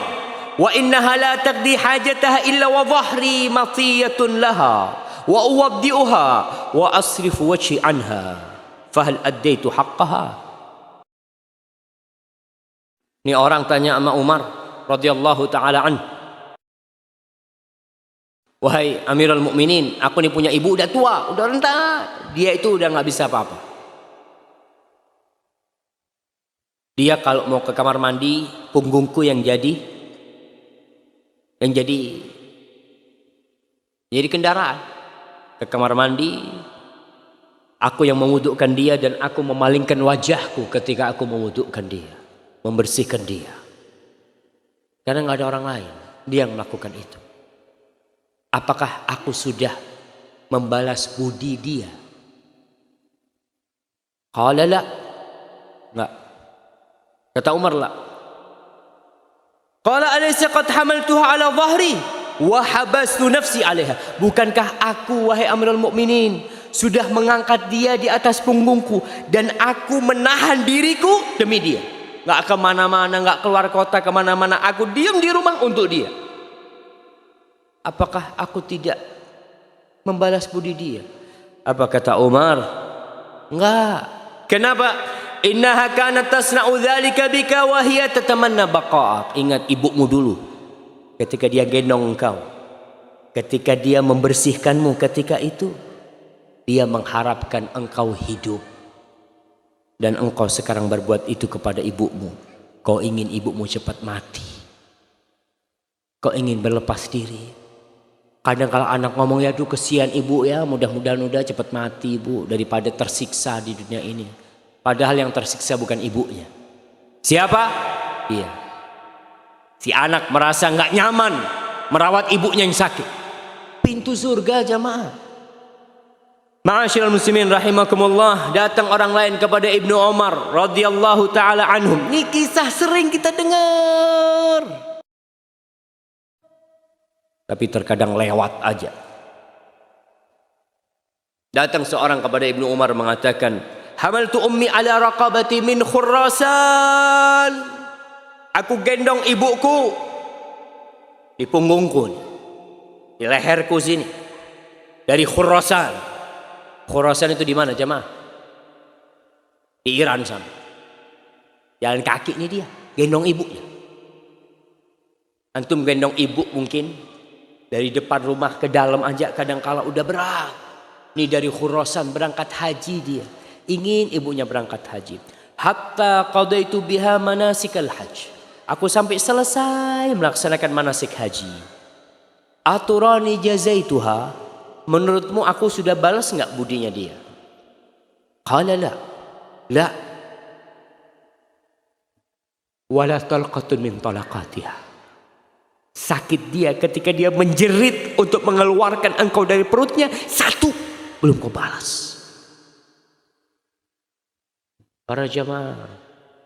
wa innaha la taqdi hajataha illa wa dhahri matiyatun laha wa uwaddi'uha wa asrifu wajhi anha fahal addaitu haqqaha. Ini orang tanya sama Umar radhiyallahu taala anhu, wahai Amirul Mukminin, aku nih punya ibu udah tua, udah renta, dia itu udah nggak bisa apa-apa. Dia kalau mau ke kamar mandi, punggungku yang jadi kendaraan. Ke kamar mandi, aku yang memwudukkan dia dan aku memalingkan wajahku ketika aku memwudukkan dia, membersihkan dia. Karena nggak ada orang lain, dia yang melakukan itu. Apakah aku sudah membalas budi dia? Qala la. Enggak. Kata Umar, la. Qala alaysa qad hamaltuha ala dhahri wa habastu nafsi 'alaiha. Bukankah aku, wahai Amirul Mukminin, sudah mengangkat dia di atas punggungku dan aku menahan diriku demi dia. Enggak kemana-mana, enggak keluar kota kemana-mana, aku diam di rumah untuk dia. Apakah aku tidak membalas budi dia? Apa kata Umar? Enggak. Kenapa? Innaha kanat tasna'u dzalika bika wa hiya tatamanna baqa'ak. Ingat ibumu dulu ketika dia gendong engkau, ketika dia membersihkanmu, ketika itu dia mengharapkan engkau hidup. Dan engkau sekarang berbuat itu kepada ibumu. Kau ingin ibumu cepat mati. Kau ingin berlepas diri. Kadang kalau anak ngomong, ya aduh kesian ibu ya, mudah-mudahan udah cepat mati ibu daripada tersiksa di dunia ini. Padahal yang tersiksa bukan ibunya. Siapa? Dia. Si anak merasa nggak nyaman merawat ibunya yang sakit. Pintu surga jamaah. Ma'asyiral muslimin rahimakumullah, datang orang lain kepada Ibnu Umar radhiyallahu taala anhum. Ini kisah sering kita dengar. Tapi terkadang lewat aja. Datang seorang kepada Ibnu Umar mengatakan, hamaltu ummi ala raqabati min Khurasan. Aku gendong ibuku di punggungku, di leherku sini, dari Khurasan. Khurasan itu di mana jemaah? Di Iran sana. Jalan kaki ini dia, gendong ibunya. Antum gendong ibu mungkin dari depan rumah ke dalam aja kadang kala udah berat. Ini dari Khurasan berangkat haji dia. Ingin ibunya berangkat haji. Hatta qadaitu biha manasikal hajj. Aku sampai selesai melaksanakan manasik haji. Aturani jazaituha. Menurutmu aku sudah balas enggak budinya dia? Qala la. La. Wala talqatun min talaqatiha. Sakit dia ketika dia menjerit untuk mengeluarkan engkau dari perutnya, satu belum kau balas. Para jamaah,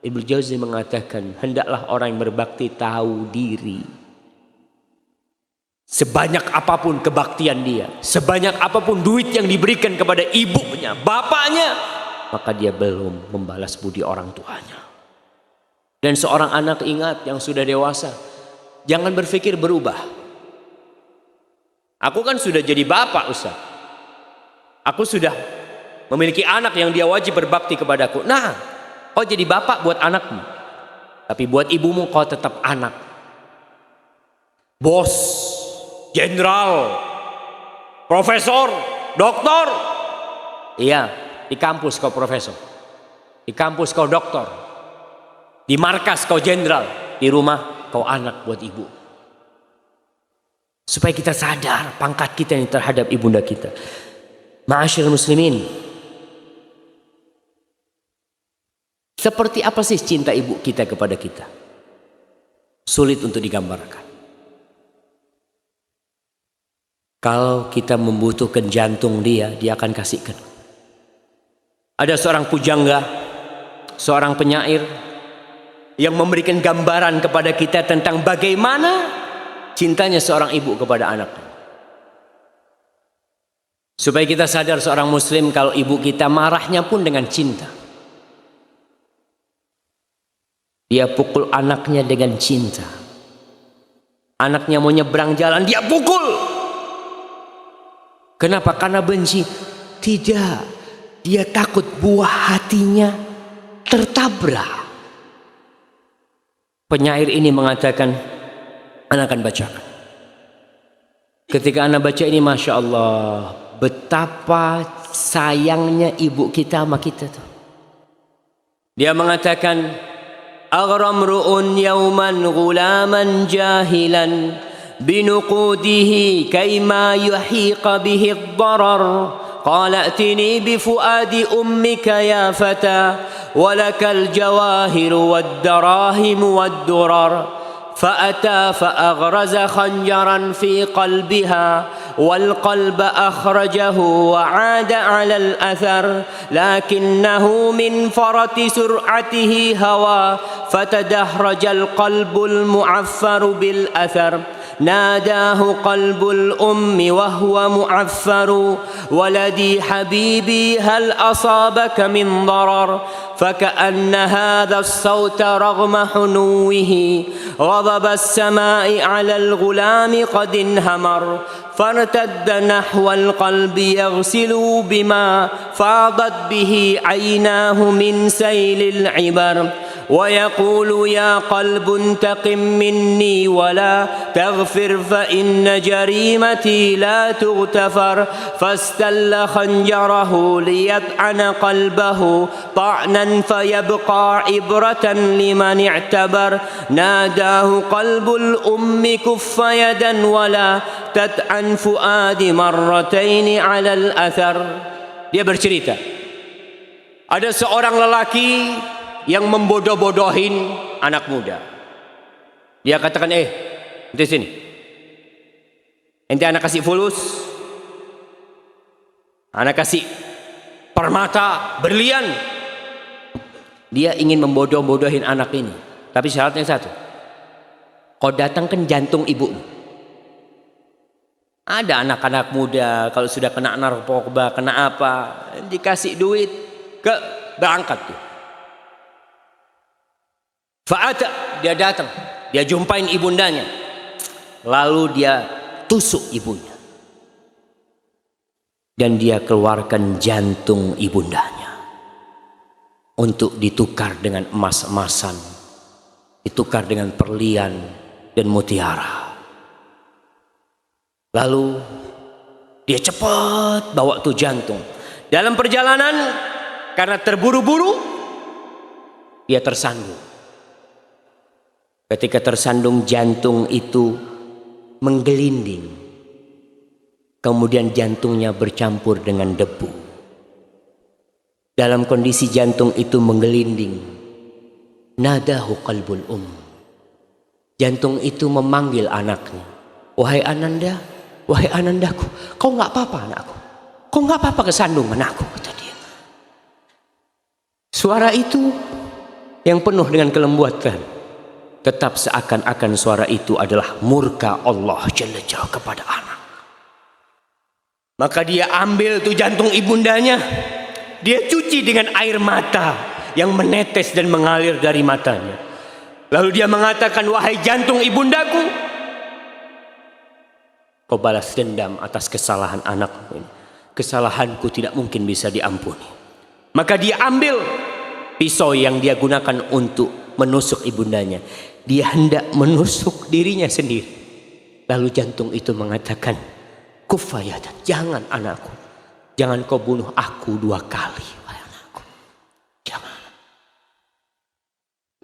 Ibnu Jauzi mengatakan, hendaklah orang yang berbakti tahu diri. Sebanyak apapun kebaktian dia, sebanyak apapun duit yang diberikan kepada ibunya, bapaknya, maka dia belum membalas budi orang tuanya. Dan seorang anak, ingat, yang sudah dewasa, jangan berpikir berubah. Aku kan sudah jadi bapak, Ustaz. Aku sudah memiliki anak yang dia wajib berbakti kepadaku. Nah, kau jadi bapak buat anakmu, tapi buat ibumu kau tetap anak. Bos, jenderal, profesor, doktor. Iya, di kampus kau profesor, di kampus kau doktor, di markas kau jenderal, di rumah kau anak buat ibu. Supaya kita sadar pangkat kita yang terhadap ibunda kita. Ma'asyiral muslimin, seperti apa sih cinta ibu kita kepada kita? Sulit untuk digambarkan. Kalau kita membutuhkan jantung dia akan kasihkan. Ada seorang pujangga, seorang penyair yang memberikan gambaran kepada kita tentang bagaimana cintanya seorang ibu kepada anaknya. Supaya kita sadar seorang muslim, kalau ibu kita marahnya pun dengan cinta. Dia pukul anaknya dengan cinta. Anaknya mau nyebrang jalan, dia pukul. Kenapa? Karena benci? Tidak. Dia takut buah hatinya tertabrak. Penyair ini mengatakan, anak akan bacakan. Ketika anak baca ini, Masya Allah, betapa sayangnya ibu kita sama kita tuh. Dia mengatakan, aghramru'un yawman ghulaman jahilan binuqudihi kayma yuhiqa bihi ad-darar qala atini bifuadi ummika ya fata walakal jawahiru wad-darahim wad-durar فأتى فأغرز خنجرا في قلبها والقلب أخرجه وعاد على الأثر لكنه من فرط سرعته هوى فتدحرج القلب المعفر بالأثر ناداه قلب الأم وهو معفر ولدي حبيبي هل أصابك من ضرر فكأن هذا الصوت رغم حنوه غضب السماء على الغلام قد انهمر فارتد نحو القلب يغسل بما فاضت به عيناه من سيل العبر ويقول يا قلب انتقم مني ولا تغفر فإن جريمتي لا تغتفر فاستل خنجره ليطعن قلبه طعنا فيبقى عبرة لمن اعتبر ناداه قلب الأم كف يدا ولا تطعن فؤاد مرتين على الأثر. Dia bercerita, ada seorang lelaki yang membodoh-bodohin anak muda. Dia katakan, ente sini, ente anak kasih fulus, anak kasih permata, berlian. Dia ingin membodoh-bodohin anak ini, tapi syaratnya satu, kau datangkan jantung ibumu. Ada anak-anak muda kalau sudah kena narkoba, kena apa, dikasih duit, berangkat tuh. Fa'ata, dia datang, dia jumpain ibundanya, lalu dia tusuk ibunya, dan dia keluarkan jantung ibundanya untuk ditukar dengan emas-emasan, ditukar dengan perlian dan mutiara. Lalu dia cepat bawa tuh jantung. Dalam perjalanan, karena terburu-buru, dia tersandung. Ketika tersandung, jantung itu menggelinding. Kemudian jantungnya bercampur dengan debu. Dalam kondisi jantung itu menggelinding, nadahu qalbul Jantung itu memanggil anaknya. Wahai Ananda, wahai Anandaku, kau nggak apa-apa anakku. Kau nggak apa-apa kesandung anakku, kata dia. Suara itu yang penuh dengan kelembutan, tetap seakan-akan suara itu adalah murka Allah Jalla Jalla kepada anak. Maka dia ambil tuh jantung ibundanya, dia cuci dengan air mata yang menetes dan mengalir dari matanya. Lalu dia mengatakan, wahai jantung ibundaku, kau balas dendam atas kesalahan anakmu ini. Kesalahanku tidak mungkin bisa diampuni. Maka dia ambil pisau yang dia gunakan untuk menusuk ibundanya. Dia hendak menusuk dirinya sendiri. Lalu jantung itu mengatakan, kufayatan, jangan anakku, jangan kau bunuh aku 2 kali, wahai anakku, jangan.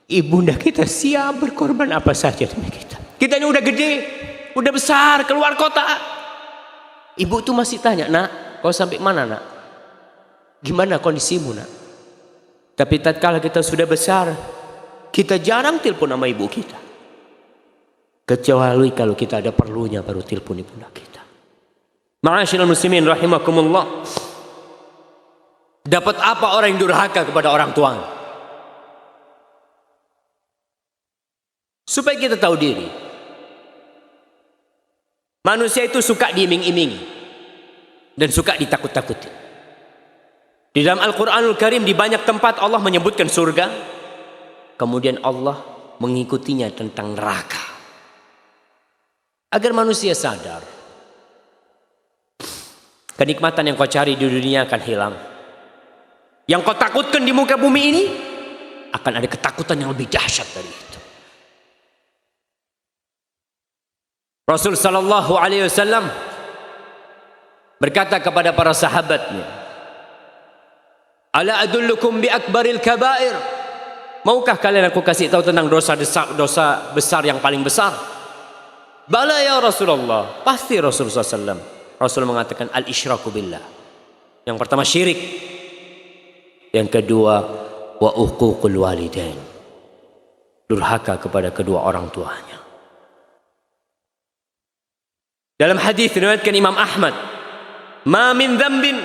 Ibunda kita siap berkorban apa saja demi kita. Kita ini udah gede, udah besar, keluar kota. Ibu tuh masih tanya, nak, kau sampai mana, nak? Gimana kondisimu, nak? Tapi tatkala kita sudah besar, kita jarang telepon sama ibu kita. Kecuali kalau kita ada perlunya baru telepon ibunda kita. Ma'asyiral muslimin rahimakumullah. Dapat apa orang yang durhaka kepada orang tuanya? Supaya kita tahu diri. Manusia itu suka diiming-imingi dan suka ditakut-takuti. Di dalam Al-Quranul Karim di banyak tempat Allah menyebutkan surga, kemudian Allah mengikutinya tentang neraka. Agar manusia sadar, kenikmatan yang kau cari di dunia akan hilang. Yang kau takutkan di muka bumi ini, akan ada ketakutan yang lebih dahsyat dari itu. Rasul sallallahu alaihi wasallam berkata kepada para sahabatnya, ala adullukum bi akbaril kabair, maukah kalian aku kasih tahu tentang dosa besar yang paling besar? Bala ya Rasulullah, pasti Rasulullah SAW. Rasul mengatakan al-isyraku billah. Yang pertama syirik, yang kedua wa uququl walidain, durhaka kepada kedua orang tuanya. Dalam hadis diriwayatkan Imam Ahmad, ma min dzambin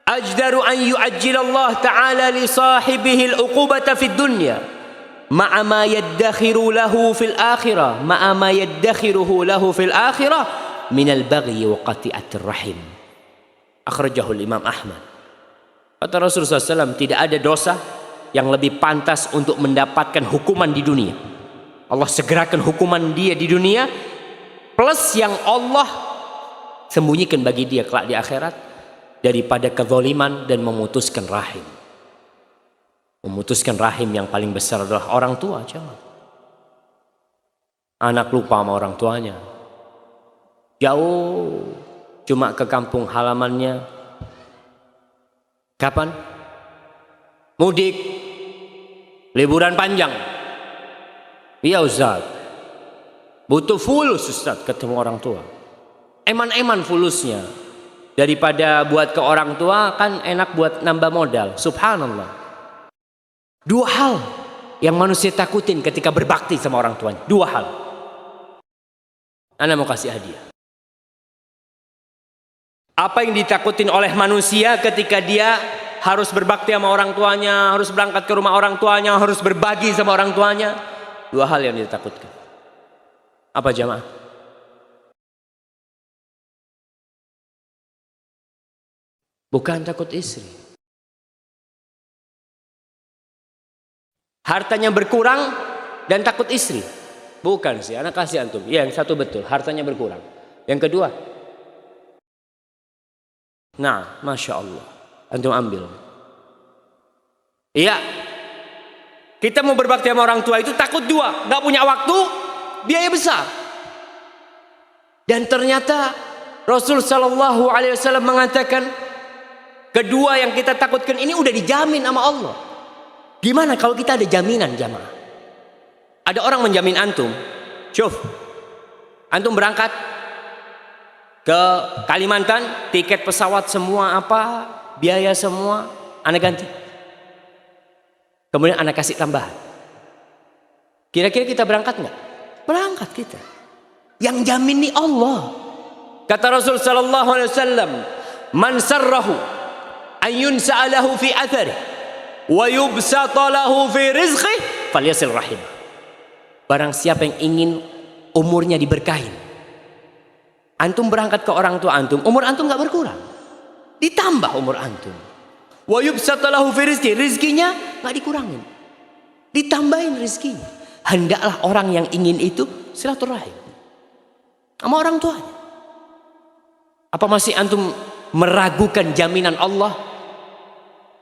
ajdaru an yu'ajjilallah ta'ala li sahibihi al-uqubata fid dunya ma'a ma yaddakhiru lahu fil akhirah ma'a ma yaddakhiruhu lahu fil akhirah min al-baghi wa qati'atir rahim. Akhrajahu Imam Ahmad. Kata Rasulullah SAW, tidak ada dosa yang lebih pantas untuk mendapatkan hukuman di dunia. Allah segerakan hukuman dia di dunia, plus yang Allah sembunyikan bagi dia kelak di akhirat, daripada kezaliman dan memutuskan rahim. Memutuskan rahim yang paling besar adalah orang tua. Jangan. Anak lupa sama orang tuanya, jauh, cuma ke kampung halamannya. Kapan? Mudik, liburan panjang. Iya Ustaz, butuh fulus Ustaz ketemu orang tua. Eman-eman fulusnya. Daripada buat ke orang tua kan enak buat nambah modal. Subhanallah. 2 hal yang manusia takutin ketika berbakti sama orang tuanya. 2 hal. Ana mau kasih hadiah. Apa yang ditakutin oleh manusia ketika dia harus berbakti sama orang tuanya, harus berangkat ke rumah orang tuanya, harus berbagi sama orang tuanya? 2 hal yang ditakutkan. Apa jamaah? Bukan takut istri. Hartanya berkurang dan takut istri. Bukan sih, anak kasih antum. Ya, yang satu betul, hartanya berkurang. Yang kedua, nah, Masya Allah, antum ambil. Iya, kita mau berbakti sama orang tua itu takut 2, gak punya waktu, biaya besar. Dan ternyata Rasul Sallallahu Alaihi Wasallam mengatakan, kedua yang kita takutkan ini udah dijamin sama Allah. Gimana kalau kita ada jaminan jamaah? Ada orang menjamin antum. Syuf, antum berangkat ke Kalimantan, tiket pesawat semua apa, biaya semua, anak ganti. Kemudian anak kasih tambahan. Kira-kira kita berangkat nggak? Berangkat kita. Yang jamin nih Allah. Kata Rasul Sallallahu Alaihi Wasallam, man sarrahu ayun sa'alahu fi athari wa yubsata lahu fi rizqih falyasil rahim. Barang siapa yang ingin umurnya diberkahin, antum berangkat ke orang tua antum, umur antum nggak berkurang, ditambah umur antum. Wa yubsata lahu fi rizqih, rizkinya nggak dikurangin, ditambahin rizkinya. Hendaklah orang yang ingin itu silaturahim sama orang tuanya. Apa masih antum meragukan jaminan Allah?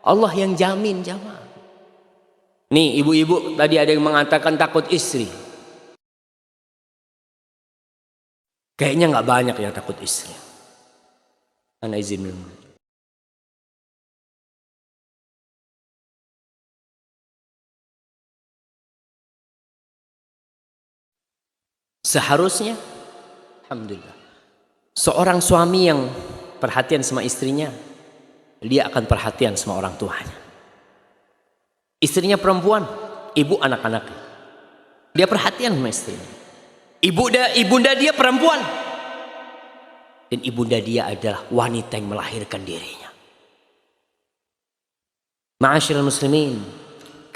Allah yang jamin jamaah. Nih ibu-ibu tadi ada yang mengatakan takut istri. Kayaknya nggak banyak yang takut istri. Ana izin dulu. Seharusnya, alhamdulillah, seorang suami yang perhatian sama istrinya, dia akan perhatian sama orang tuanya. Istrinya perempuan, ibu anak-anaknya, dia perhatian sama istrinya. Ibunda dia perempuan, dan ibunda dia adalah wanita yang melahirkan dirinya. Ma'asyiral muslimin,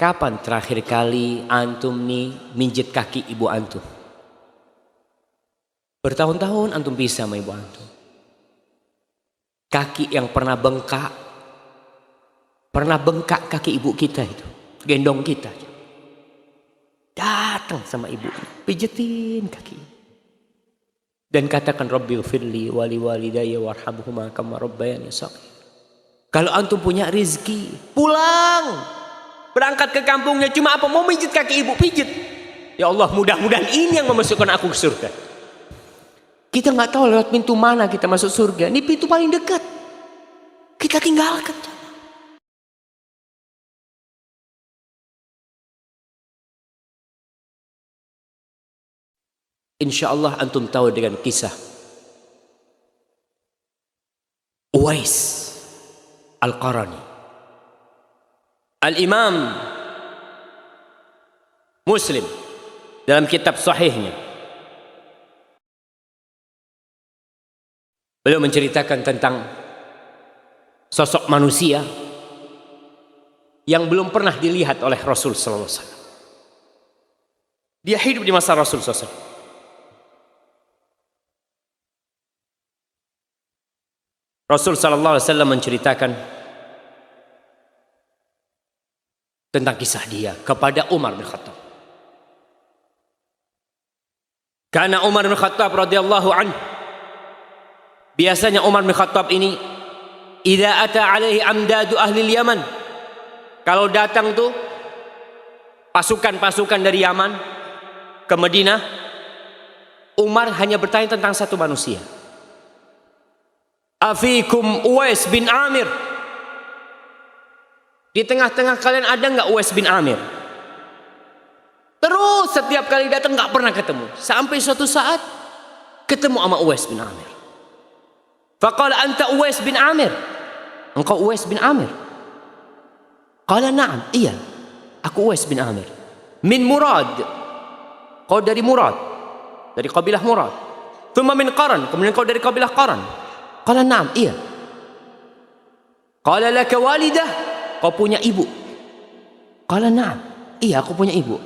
kapan terakhir kali antum nih minjit kaki ibu antum? Bertahun-tahun antum bisa sama ibu antum. Kaki yang pernah bengkak kaki ibu kita itu, gendong kita, datang sama ibu, pijetin kaki dan katakan Rabbighfirli wali walidayya warhamhuma kama rabbayani shaghira. Kalau antum punya rezeki, pulang berangkat ke kampungnya, cuma apa, mau pijit kaki ibu, pijit. Ya Allah, mudah-mudahan ini yang memasukkan aku ke surga. Kita nggak tahu lewat pintu mana kita masuk surga. Ini pintu paling dekat, kita tinggalkan. Insya Allah antum tahu dengan kisah Uwais Al-Qarani. Al-Imam Muslim dalam kitab sahihnya, beliau menceritakan tentang sosok manusia yang belum pernah dilihat oleh Rasul sallallahu alaihi wasallam. Dia hidup di masa Rasul sallallahu alaihi wasallam. Rasul sallallahu alaihi wasallam menceritakan tentang kisah dia kepada Umar bin Khattab. Karena Umar bin Khattab radhiyallahu anhu, biasanya Umar bin Khattab ini idza ata alaihi amdadu ahli Yaman, kalau datang tuh pasukan-pasukan dari Yaman ke Madinah, Umar hanya bertanya tentang satu manusia. Afikum Uwais bin Amir, di tengah-tengah kalian ada nggak Uwais bin Amir? Terus setiap kali datang nggak pernah ketemu, sampai suatu saat ketemu sama Uwais bin Amir. Faqala anta Uwais bin Amir, engkau Uwais bin Amir? Qala na'am, iya, aku Uwais bin Amir. Min Murad, kau dari Murad, dari kabilah Murad. Thumma min Qaran, kemudian kau dari kabilah Qaran. Qala na'am, iya. Qala laka walidah, kau punya ibu? Qala na'am, iya, aku punya ibu.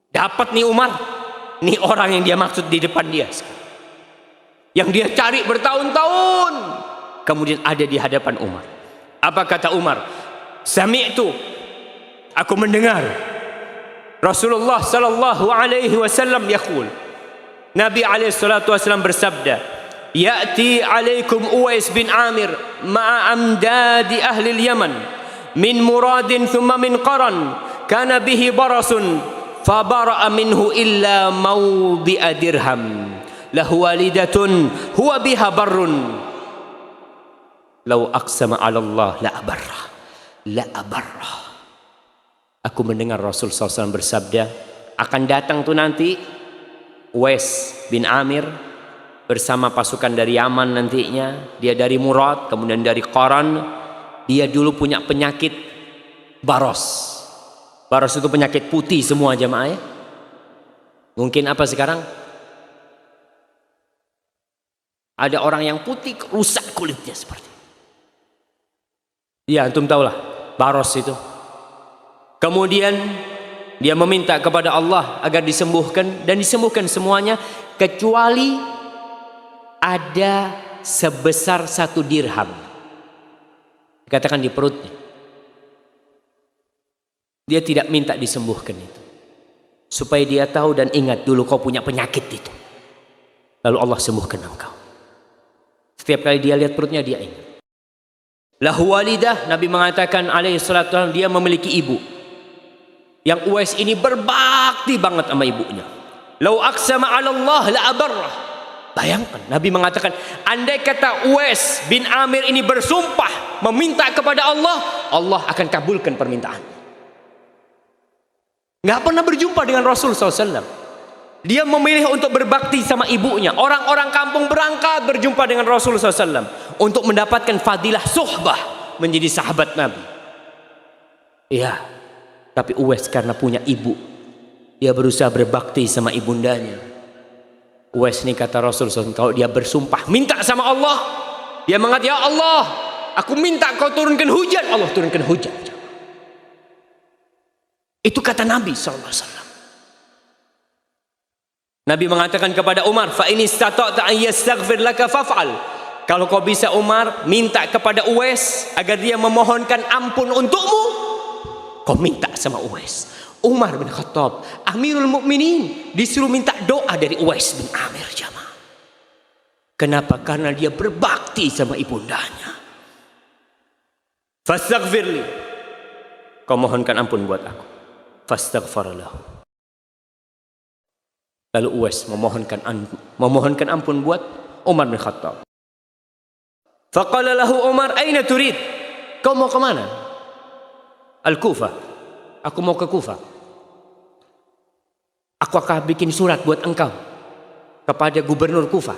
Dapat nih Umar, nih orang yang dia maksud di depan dia, yang dia cari bertahun-tahun, kemudian ada di hadapan Umar. Apa kata Umar? Sami'tu, aku mendengar Rasulullah sallallahu alaihi wasallam yaqul, Nabi alaihi salatu wasallam bersabda, ya'ti alaikum Uwais bin Amir ma'a amdadi ahli Yaman min Muradin thumma min Qaran kana bihi barasun fabara'a minhu illa mawdi'a dirham lahu walidatun huwa biha barrun law aqsama 'ala Allah la abarra. Aku mendengar Rasul SAW bersabda, akan datang tuh nanti Uwais bin Amir bersama pasukan dari Yaman nantinya. Dia dari Murad, kemudian dari Qaran. Dia dulu punya penyakit baros. Baros itu penyakit putih semua jamaah ya. Mungkin apa sekarang? Ada orang yang putih rusak kulitnya seperti. Ya antum tahulah. baros itu. Kemudian dia meminta kepada Allah agar disembuhkan, dan disembuhkan semuanya kecuali ada sebesar 1 dirham. Dikatakan di perutnya. Dia tidak minta disembuhkan itu, supaya dia tahu dan ingat dulu kau punya penyakit itu. Lalu Allah sembuhkan engkau. Setiap kali dia lihat perutnya dia ingat. Lahu walidah, Nabi mengatakan alaihi salatu wasallam, dia memiliki ibu. Yang Uwais ini berbakti banget sama ibunya. Lau aqsama 'ala Allah la abarrah. Bayangkan, Nabi mengatakan, andai kata Uwais bin Amir ini bersumpah meminta kepada Allah, Allah akan kabulkan permintaan. Nggak pernah berjumpa dengan Rasul SAW. Dia memilih untuk berbakti sama ibunya. Orang-orang kampung berangkat berjumpa dengan Rasul SAW untuk mendapatkan fadilah suhbah, menjadi sahabat Nabi. Iya, tapi Uwais karena punya ibu, dia berusaha berbakti sama ibundanya. Uwais ini kata Rasul SAW, kalau dia bersumpah minta sama Allah, dia mengatakan, ya Allah, aku minta kau turunkan hujan. Allah turunkan hujan. Itu kata Nabi SAW. Nabi mengatakan kepada Umar, fa in istata'ta an yastaghfir laka faf'al. Kalau kau bisa Umar, minta kepada Uwais agar dia memohonkan ampun untukmu, kau minta sama Uwais. Umar bin Khattab, Amirul Mukminin, disuruh minta doa dari Uwais bin Amir, jamaah. Kenapa? Karena dia berbakti sama ibundanya. Fastaghfirli, kau mohonkan ampun buat aku. Fastaghfar lahu. Lalu Uwais memohonkan ampun buat Umar bin Khattab. Faqala lahu Umar, aina turid? Kau mau ke mana? Al-Kufah. Aku mau ke Kufah. Aku akan bikin surat buat engkau kepada gubernur Kufah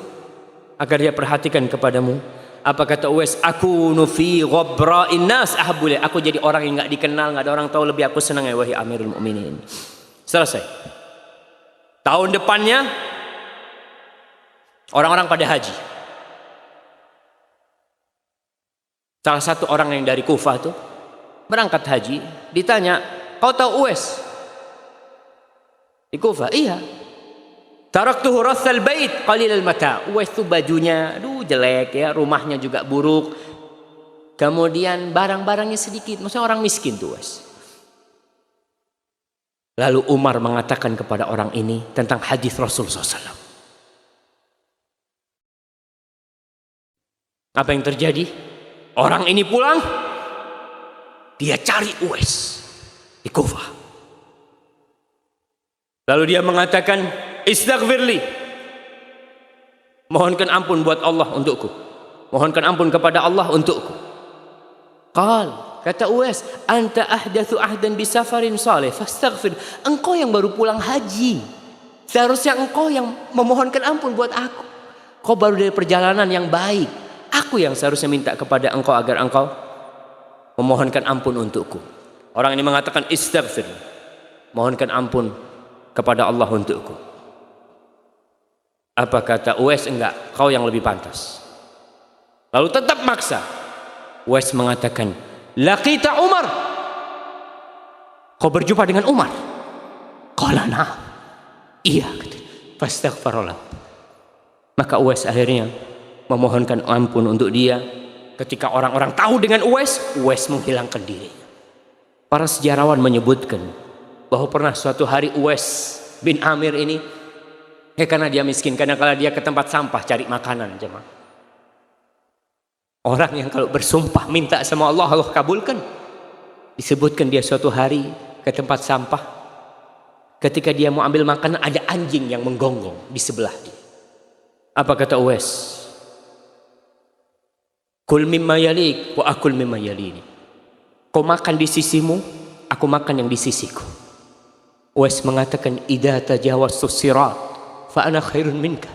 agar dia perhatikan kepadamu. Apa kata Uwais? Aku nufi ghabra'in nas ahabbu. Aku jadi orang yang enggak dikenal, enggak ada orang tahu, lebih aku senang ya wahai Amirul Mukminin. Selesai. Tahun depannya orang-orang pada haji. Salah satu orang yang dari Kufah tuh berangkat haji, ditanya, kau tahu Uwais di Kufah? Iya. Taraktuhu rassal bait qalilal mata. Uwais itu bajunya aduh jelek ya, rumahnya juga buruk. Kemudian barang-barangnya sedikit, maksudnya orang miskin tuh Uwais. Lalu Umar mengatakan kepada orang ini tentang hadis Rasul SAW. Apa yang terjadi? Orang ini pulang, dia cari Uwais di Kufah. Lalu dia mengatakan, istaghfirli, mohonkan ampun buat Allah untukku, mohonkan ampun kepada Allah untukku. Kata Uwais, anta ahdatsu ahdan bi safarin salih fastaghfir. Engkau yang baru pulang haji, seharusnya engkau yang memohonkan ampun buat aku. Kau baru dari perjalanan yang baik, aku yang seharusnya minta kepada engkau agar engkau memohonkan ampun untukku. Orang ini mengatakan istaghfir, mohonkan ampun kepada Allah untukku. Apa kata Uwais? Enggak, kau yang lebih pantas. Lalu tetap maksa. Uwais mengatakan, laqita Umar, kau berjumpa dengan Umar? Qala na'am, iya. Fastaghfarallah. Maka Uwais akhirnya memohonkan ampun untuk dia. Ketika orang-orang tahu dengan Uwais, Uwais menghilangkan dirinya. Para sejarawan menyebutkan bahwa pernah suatu hari Uwais bin Amir ini, karena dia miskin, kadang-kadang dia ke tempat sampah cari makanan, jemaah. Orang yang kalau bersumpah minta sama Allah, Allah kabulkan. Disebutkan dia suatu hari ke tempat sampah, ketika dia mau ambil makanan ada anjing yang menggonggong di sebelah dia. Apa kata Uwais? Kul mimma yalik wa akul mimma yalini. Kau makan di sisimu, aku makan yang di sisiku. Uwais mengatakan, idza tajawaztu sirat fa ana khairun minka.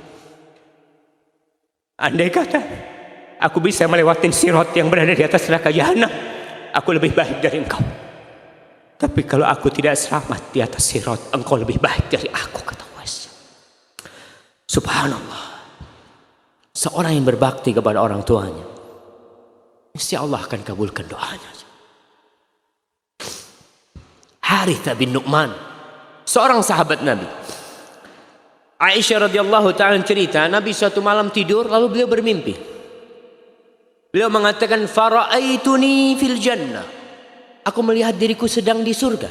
Andai kata aku bisa melewati sirat yang berada di atas neraka jahanam, aku lebih baik dari engkau. Tapi kalau aku tidak selamat di atas sirat, engkau lebih baik dari aku, kata Uwais. Subhanallah. Seorang yang berbakti kepada orang tuanya, insya Allah akan kabulkan doanya. Harithah bin Nu'man, seorang sahabat Nabi. Aisyah radhiyallahu ta'ala cerita, Nabi suatu malam tidur lalu beliau bermimpi. Beliau mengatakan, fara'aituni fil jannah. Aku melihat diriku sedang di surga.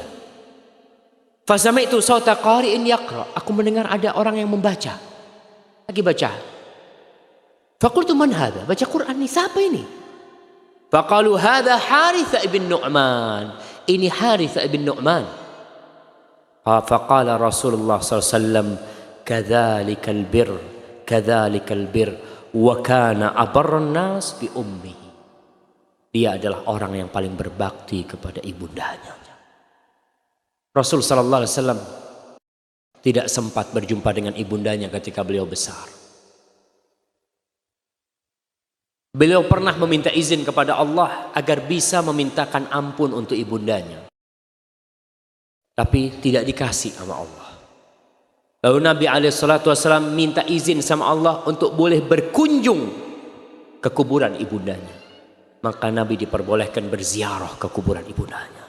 Fasami'tu sawta qari'in yaqra. Aku mendengar ada orang yang membaca. Lagi baca. Faqultu man hadha? Baca Quran ini, siapa ini? Faqalu hadha Harithah ibn Nu'man. Ini Harithah ibn Nu'man. Faqala Rasulullah SAW, kadzalikal bir, kadzalikal bir, wa kana abarran nas bi ummihi. Dia adalah orang yang paling berbakti kepada ibundanya. Rasul sallallahu alaihi wasallam tidak sempat berjumpa dengan ibundanya ketika beliau besar. Beliau pernah meminta izin kepada Allah agar bisa memintakan ampun untuk ibundanya. Tapi tidak dikasih sama Allah. Lalu Nabi SAW minta izin sama Allah untuk boleh berkunjung ke kuburan ibundanya. Maka Nabi diperbolehkan berziarah ke kuburan ibundanya.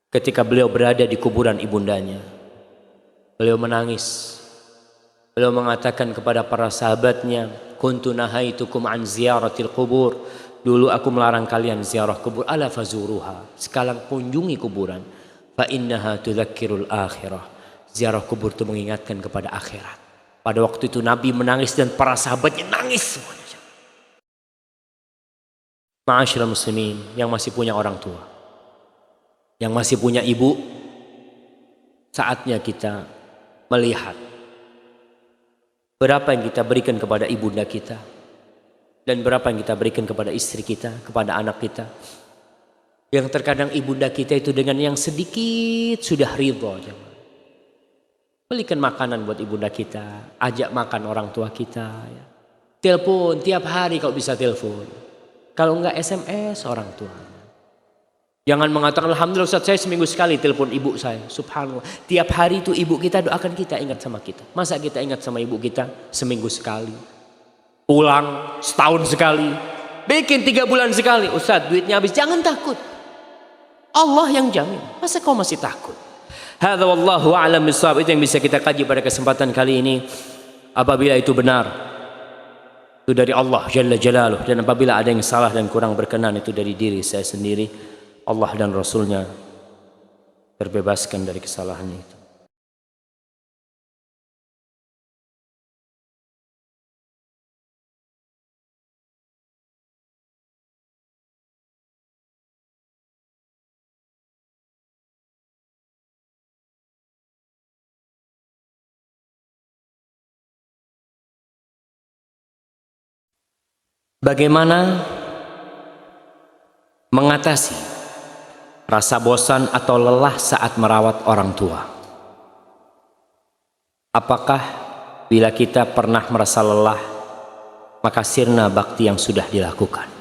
Ketika beliau berada di kuburan ibundanya, beliau menangis. Beliau mengatakan kepada para sahabatnya, kuntu nahaitukum an ziyaratil kubur. Dulu aku melarang kalian ziarah kubur. Ala fazuruha. Sekarang kunjungi kuburan. Fa innaha tudzakkirul akhirah. Ziarah kubur itu mengingatkan kepada akhirat. Pada waktu itu Nabi menangis dan para sahabatnya nangis semuanya. Ma'asyiral muslimin yang masih punya orang tua, yang masih punya ibu, saatnya kita melihat berapa yang kita berikan kepada ibunda kita dan berapa yang kita berikan kepada istri kita, kepada anak kita. Yang terkadang ibunda kita itu dengan yang sedikit sudah ridha. Belikan makanan buat ibunda kita, ajak makan orang tua kita. Ya. Telepon tiap hari kalau bisa telepon. Kalau enggak SMS orang tua. Jangan mengatakan alhamdulillah Ustaz saya seminggu sekali telepon ibu saya. Subhanallah. Tiap hari itu ibu kita doakan kita, ingat sama kita. Masa kita ingat sama ibu kita seminggu sekali? Pulang setahun sekali. Bikin 3 bulan sekali. Ustaz duitnya habis. Jangan takut. Allah yang jamin. Masa kau masih takut? Hadza wallahu a'lam bishawab. Itu yang bisa kita kaji pada kesempatan kali ini. Apabila itu benar, itu dari Allah Jalla Jalaluh, dan apabila ada yang salah dan kurang berkenan itu dari diri saya sendiri. Allah dan Rasulnya terbebaskan dari kesalahan itu. Bagaimana mengatasi rasa bosan atau lelah saat merawat orang tua? Apakah bila kita pernah merasa lelah, maka sirna bakti yang sudah dilakukan?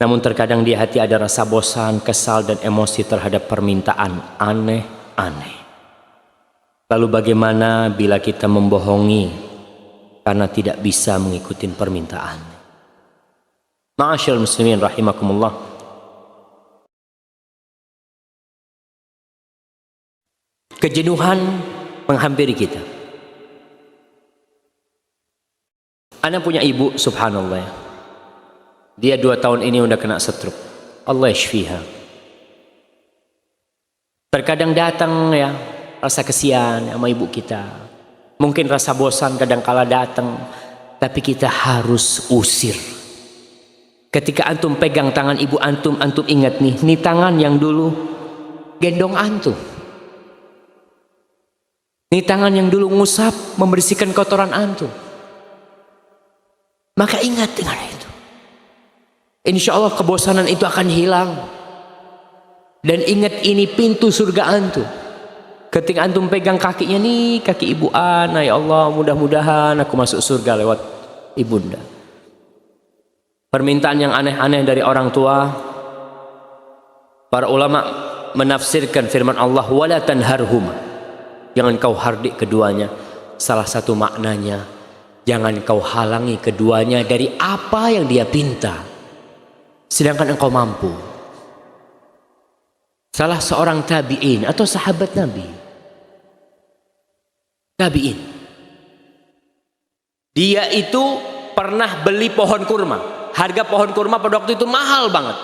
Namun terkadang di hati ada rasa bosan, kesal dan emosi terhadap permintaan aneh-aneh. Lalu bagaimana bila kita membohongi karena tidak bisa mengikuti permintaan? Ma'asyiral muslimin rahimakumullah. Kejenuhan menghampiri kita. Ana punya ibu, subhanallah. Dia 2 tahun ini udah kena stroke. Allah yashfiha. Terkadang datang ya rasa kesian sama ibu kita. Mungkin rasa bosan kadang-kala datang, tapi kita harus usir. Ketika antum pegang tangan ibu antum, antum ingat nih tangan yang dulu gendong antum. Nih tangan yang dulu ngusap, membersihkan kotoran antum. Maka ingat dengan itu. Insya Allah kebosanan itu akan hilang. Dan ingat ini pintu surga antum. Ketika antum pegang kakinya nih, kaki ibu ana, ya Allah mudah-mudahan aku masuk surga lewat ibunda. Permintaan yang aneh-aneh dari orang tua, para ulama menafsirkan firman Allah, wala tanharhuma. Jangan kau hardik keduanya. Salah satu maknanya, jangan kau halangi keduanya dari apa yang dia pinta, sedangkan engkau mampu. salah seorang tabi'in atau sahabat Nabi. Tabi'in. Dia itu pernah beli pohon kurma. Harga pohon kurma pada waktu itu mahal banget.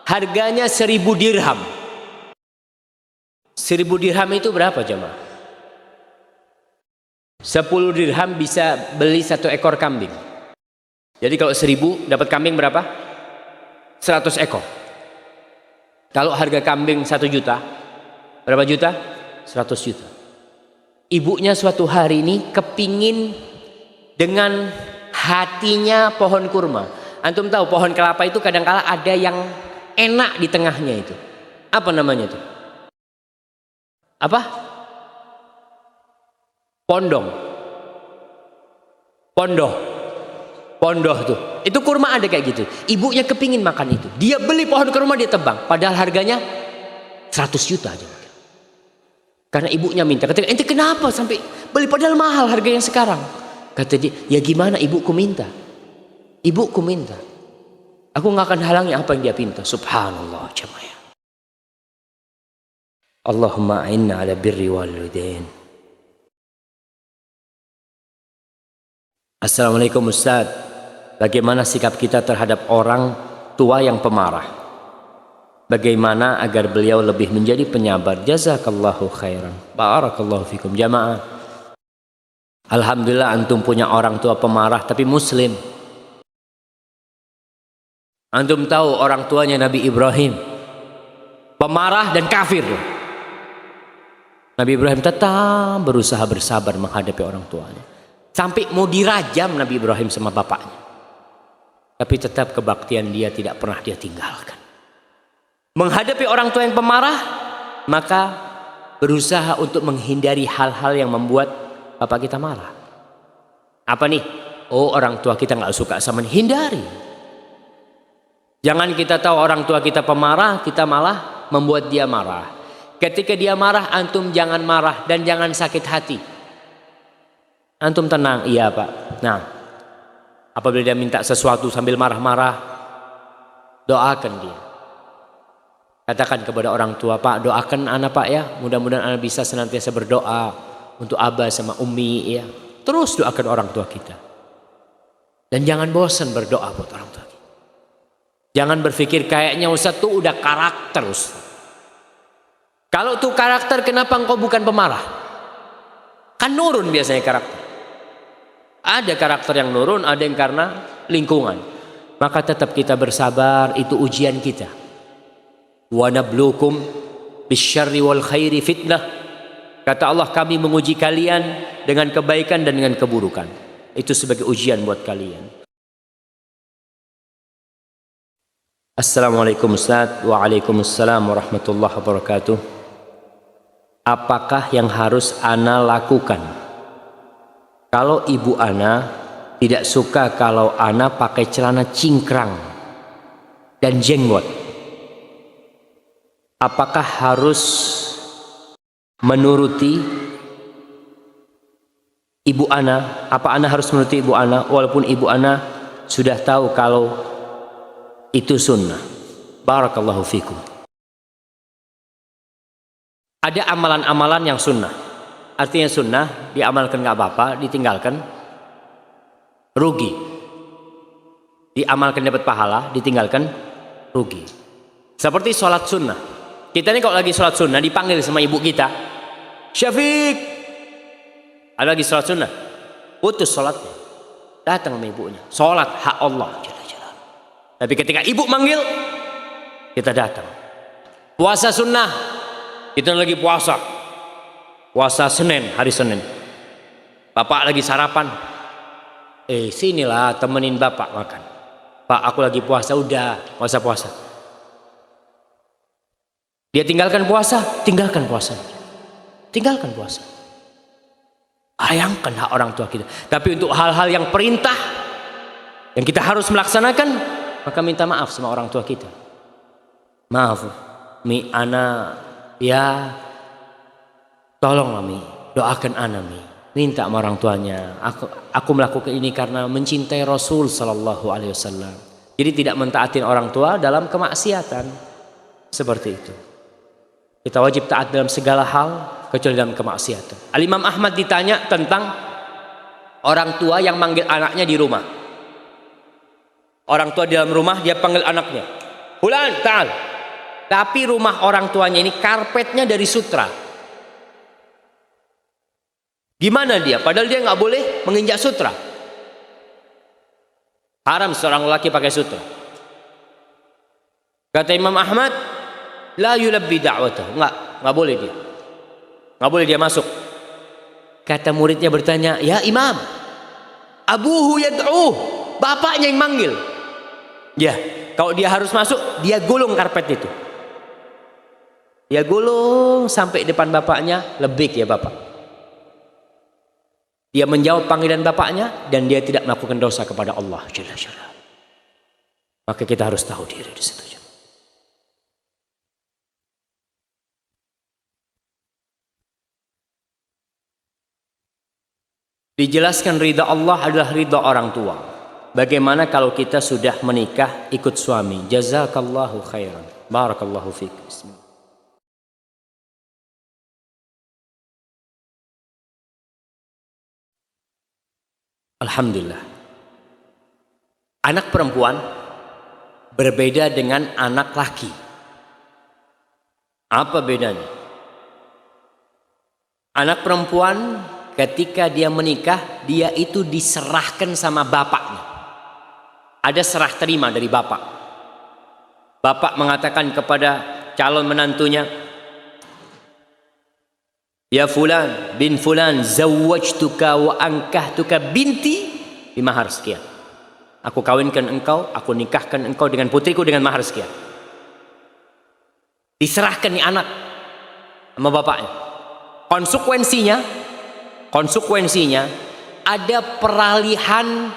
Harganya 1000 dirham. 1000 dirham itu berapa jemaah? 10 dirham bisa beli 1 ekor kambing. Jadi kalau 1000 dapat kambing berapa? 100 ekor. Kalau harga kambing 1 juta, berapa juta? 100 juta. Ibunya suatu hari ini kepingin dengan hatinya pohon kurma. Antum tahu pohon kelapa itu kadang-kala ada yang enak di tengahnya itu. Apa namanya itu? Apa? Pondong. Pondoh tuh. Itu kurma ada kayak gitu. Ibunya kepingin makan itu. Dia beli pohon kurma, dia tebang. Padahal harganya 100 juta aja. Karena ibunya minta. Kata, ente kenapa sampai beli padahal mahal harga yang sekarang? Kata dia, ya gimana ibuku minta. Ibuku minta. Aku nggak akan halangi apa yang dia minta. Subhanallah jemaah. Allahumma a'inna ala birri walidain. Assalamualaikum Ustaz. Bagaimana sikap kita terhadap orang tua yang pemarah? Bagaimana agar beliau lebih menjadi penyabar? Jazakallahu khairan. Barakallahu fikum jamaah. Alhamdulillah antum punya orang tua pemarah tapi muslim. Antum tahu orang tuanya Nabi Ibrahim pemarah dan kafir. Nabi Ibrahim tetap berusaha bersabar menghadapi orang tuanya. Sampai mau dirajam Nabi Ibrahim sama bapaknya. Tapi tetap kebaktian dia tidak pernah dia tinggalkan. Menghadapi orang tua yang pemarah, maka berusaha untuk menghindari hal-hal yang membuat bapak kita marah. Apa nih? Oh, orang tua kita nggak suka sama ini. Hindari. Jangan kita tahu orang tua kita pemarah, kita malah membuat dia marah. Ketika dia marah, antum jangan marah dan jangan sakit hati. Antum tenang, iya Pak. Nah, apabila dia minta sesuatu sambil marah-marah, doakan dia. Katakan kepada orang tua, Pak, doakan anak Pak ya. Mudah-mudahan anak bisa senantiasa berdoa untuk abah sama umi ya. Terus doakan orang tua kita. Dan jangan bosan berdoa buat orang tua kita. Jangan berpikir kayaknya Ustaz tuh udah karakter Ustaz. Kalau tuh karakter kenapa engkau bukan pemarah? Kan nurun biasanya karakter. Ada karakter yang nurun, ada yang karena lingkungan. Maka tetap kita bersabar, itu ujian kita. Wa nabluukum bisyarri wal khairi fitnah. Kata Allah, kami menguji kalian dengan kebaikan dan dengan keburukan. Itu sebagai ujian buat kalian. Assalamualaikum Ustaz. Waalaikumsalam warahmatullahi wabarakatuh. Apakah yang harus ana lakukan kalau ibu ana tidak suka kalau ana pakai celana cingkrang dan jenggot? Apakah harus menuruti ibu ana? Apa ana harus menuruti ibu ana walaupun ibu ana sudah tahu kalau itu sunnah? Barakallahu fikum. Ada amalan-amalan yang sunnah. Artinya sunnah diamalkan nggak apa-apa, ditinggalkan rugi. Diamalkan dapat pahala, ditinggalkan rugi. Seperti sholat sunnah. Kita ini kalau lagi sholat sunnah dipanggil sama ibu kita, Syafiq, ada lagi sholat sunnah, putus sholatnya, datang sama ibunya, sholat hak Allah. Tapi ketika ibu manggil, kita datang. Puasa sunnah, kita lagi puasa. Puasa Senin, hari Senin. Bapak lagi sarapan. Sinilah temenin bapak makan. Pak, aku lagi puasa, udah, nggak usah puasa. Dia tinggalkan puasa, tinggalkan puasa. Tinggalkan puasa. Bayangkan hak orang tua kita. Tapi untuk hal-hal yang perintah, yang kita harus melaksanakan, maka minta maaf sama orang tua kita. Maaf, Mi, ana, ya, tolonglah Mi, doakan ana Mi. Minta sama orang tuanya. Aku melakukan ini karena mencintai Rasul Sallallahu Alaihi Wasallam. Jadi tidak mentaatin orang tua dalam kemaksiatan. Seperti itu. Kita wajib taat dalam segala hal kecuali dalam kemaksiatan. Al-Imam Ahmad ditanya tentang orang tua yang manggil anaknya di rumah. Orang tua di dalam rumah, dia panggil anaknya, "Fulan, ta'al." Tapi rumah orang tuanya ini karpetnya dari sutra. Gimana dia? Padahal dia nggak boleh menginjak sutra. Haram seorang lelaki pakai sutra. Kata Imam Ahmad, la yulabbi da'watahu. Nggak boleh dia. Nggak boleh dia masuk. Kata muridnya bertanya, "Ya Imam, abuhu yad'uh." Bapaknya yang manggil. Ya, kalau dia harus masuk, dia gulung karpet itu. Dia gulung sampai depan bapaknya, lebih ya bapak. Dia menjawab panggilan bapaknya dan dia tidak melakukan dosa kepada Allah Jalla Jalla. Maka kita harus tahu diri di situ. Dijelaskan ridha Allah adalah ridha orang tua. Bagaimana kalau kita sudah menikah ikut suami? Jazakallahu khairan. Barakallahu fiik. Bismillah. Alhamdulillah. Anak perempuan berbeda dengan anak laki. Apa bedanya? Anak perempuan ketika dia menikah, dia itu diserahkan sama bapaknya. Ada serah terima dari bapak. Bapak mengatakan kepada calon menantunya, "Ya fulan bin fulan, zawwajtuka wa ankahtuka binti bimahar sekian." Aku kawinkan engkau, aku nikahkan engkau dengan putriku dengan mahar sekian. Diserahkan nih anak sama bapaknya. Konsekuensinya ada peralihan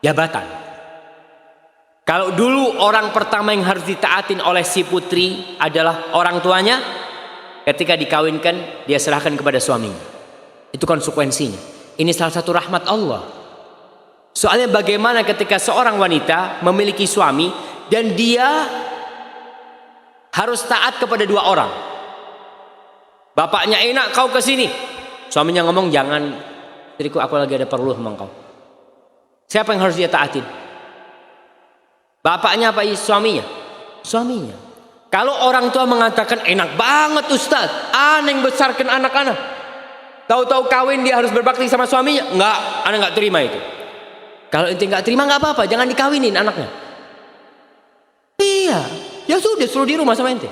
jabatan. Kalau dulu orang pertama yang harus ditaatin oleh si putri adalah orang tuanya, ketika dikawinkan dia serahkan kepada suaminya. Itu konsekuensinya. Ini salah satu rahmat Allah. Soalnya bagaimana ketika seorang wanita memiliki suami dan dia harus taat kepada dua orang. Bapaknya enak kau ke sini. Suaminya ngomong, "Jangan, istriku, aku lagi ada perlu sama engkau." Siapa yang harus dia taatin? Bapaknya apa suaminya? Suaminya. Kalau orang tua mengatakan, "Enak banget Ustaz, ana yang besarkan anak-anak." Tahu-tahu kawin dia harus berbakti sama suaminya. Enggak, ana enggak terima itu. Kalau ente enggak terima enggak apa-apa, jangan dikawinin anaknya. Iya, ya sudah suruh di rumah sama ente.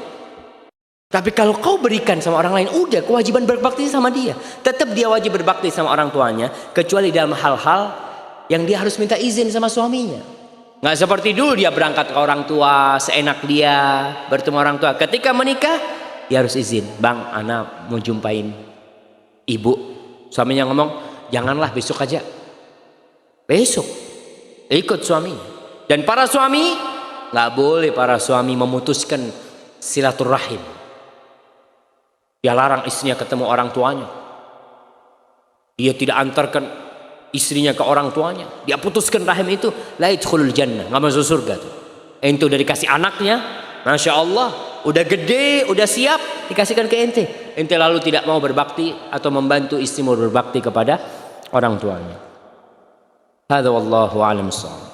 Tapi kalau kau berikan sama orang lain, udah kewajiban berbakti sama dia. Tetap dia wajib berbakti sama orang tuanya, kecuali dalam hal-hal yang dia harus minta izin sama suaminya. Nggak seperti dulu dia berangkat ke orang tua, seenak dia bertemu orang tua. Ketika menikah, dia harus izin. "Bang, anak mau jumpain ibu." Suaminya ngomong, "Janganlah, besok aja." Besok ikut suaminya. Dan para suami, nggak boleh para suami memutuskan silaturahim. Dia larang istrinya ketemu orang tuanya. Dia tidak antarkan istrinya ke orang tuanya. Dia putuskan rahim itu. La yadkhulul jannah, nggak masuk surga tuh. Ente udah dikasih anaknya, Masya Allah, udah gede, udah siap, dikasihkan ke ente. Ente lalu tidak mau berbakti atau membantu istrimu berbakti kepada orang tuanya. Hadza wallahu a'lam bissawab.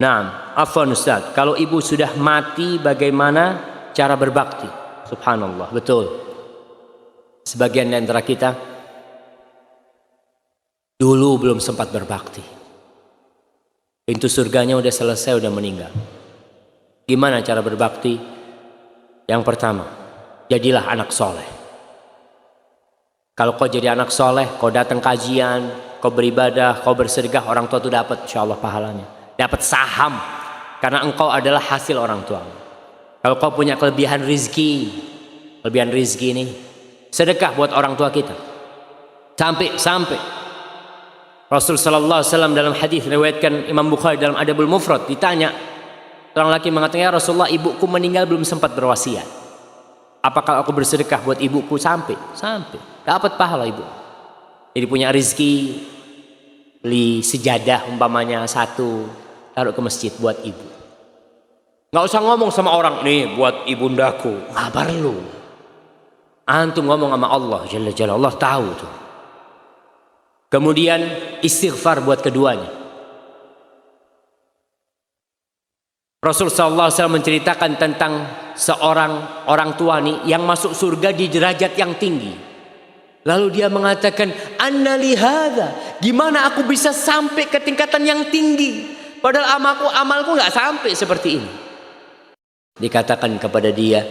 Nah, afwan Ustaz, kalau ibu sudah mati bagaimana cara berbakti? Subhanallah, betul. Sebagian di antara kita dulu belum sempat berbakti. Pintu surganya udah selesai, udah meninggal. Gimana cara berbakti? Yang pertama, jadilah anak soleh. Kalau kau jadi anak soleh, kau datang kajian, kau beribadah, kau bersedekah, orang tua itu dapat insya Allah pahalanya. Dapat saham, karena engkau adalah hasil orang tua. Kalau kau punya kelebihan rizki ini, sedekah buat orang tua kita. Sampai Rasul sallallahu alaihi wasallam dalam hadis riwayatkan Imam Bukhari dalam Adabul Mufrad, ditanya orang laki mengatakan, "Ya Rasulullah, ibuku meninggal belum sempat berwasiat. Apakah aku bersedekah buat ibuku?" Sampai dapat pahala ibu. Jadi punya rizki, beli sejadah umpamanya 1, taruh ke masjid buat ibu. Nggak usah ngomong sama orang, nih buat ibundaku. Nggak perlu. Antum ngomong sama Allah Jalla Jalla, Allah tahu tuh. Kemudian istighfar buat keduanya. Rasul sallallahu alaihi wasallam menceritakan tentang seorang orang tua nih yang masuk surga di derajat yang tinggi. Lalu dia mengatakan, "Anna li hadza?" Gimana aku bisa sampai ke tingkatan yang tinggi? Padahal amalku nggak sampai seperti ini. Dikatakan kepada dia,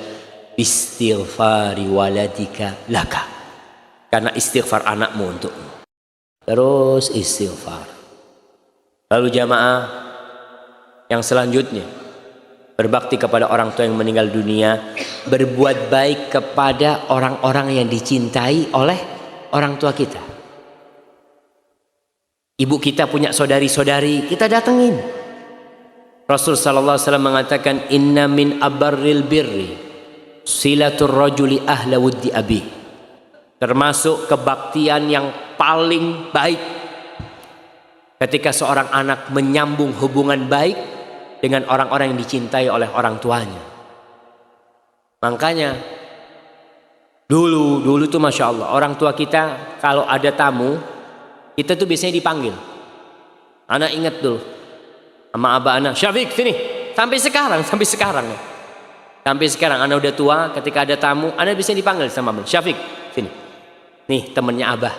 istighfari waladika laka, karena istighfar anakmu untukmu. Terus istighfar. Lalu jamaah yang selanjutnya, berbakti kepada orang tua yang meninggal dunia, berbuat baik kepada orang-orang yang dicintai oleh orang tua kita. Ibu kita punya saudari-saudari, kita datengin. Rasul sallallahu alaihi wasallam mengatakan, inna min abarril birri silatur rajuli ahla wuddi abi. Termasuk kebaktian yang paling baik ketika seorang anak menyambung hubungan baik dengan orang-orang yang dicintai oleh orang tuanya. Makanya dulu tuh Masya Allah, orang tua kita kalau ada tamu, kita tuh biasanya dipanggil. Anak ingat dulu sama abah anak, Syafiq sini. Sampai sekarang ya. Sampai sekarang anak udah tua, ketika ada tamu, anak bisa dipanggil sama abah, Syafiq sini. Nih temennya abah,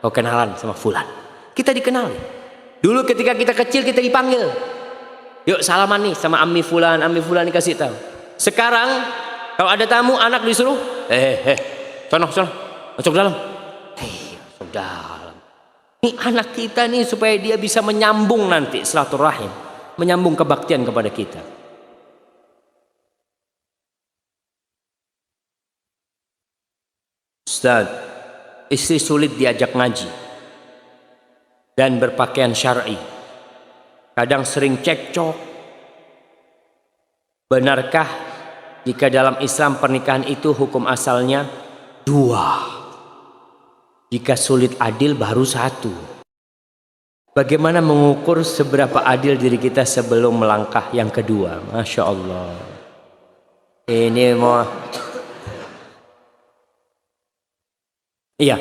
kau kenalan sama fulan. Kita dikenali. Dulu ketika kita kecil kita dipanggil. Yuk salaman nih sama ammi fulan dikasih tahu. Sekarang kalau ada tamu, anak disuruh, sono, masuk dalam. Masuk dalam. Ini anak kita nih supaya dia bisa menyambung nanti silaturahim, menyambung kebaktian kepada kita. Ustaz, istri sulit diajak ngaji dan berpakaian syar'i. Kadang sering cekcok. Benarkah jika dalam Islam pernikahan itu hukum asalnya 2? Jika sulit adil baru 1. Bagaimana mengukur seberapa adil diri kita sebelum melangkah yang kedua? Masya Allah. Ini mau. Iya.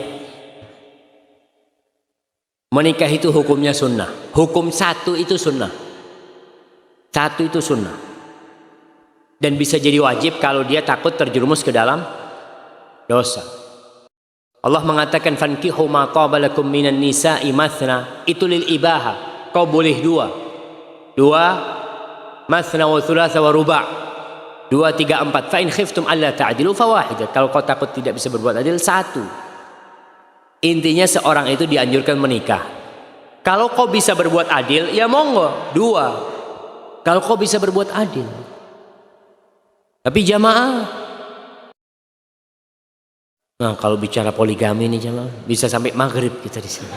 Menikah itu hukumnya sunnah. Hukum 1 itu sunnah. 1 itu sunnah. Dan bisa jadi wajib kalau dia takut terjerumus ke dalam dosa. Allah mengatakan fankihu ma taba lakum minan nisa'i mathna, itu lil ibaha. Kau boleh 2 mathna wa thulatha wa ruba', 2, 3, 4. Fa in khiftum alla ta'dilu fawahidah. Kalau kau takut tidak bisa berbuat adil, 1. Intinya seorang itu dianjurkan menikah. Kalau kau bisa berbuat adil, ya monggo 2. Kalau kau bisa berbuat adil. Tapi jamaah, nah kalau bicara poligami nih jamaah, bisa sampai maghrib kita di sini.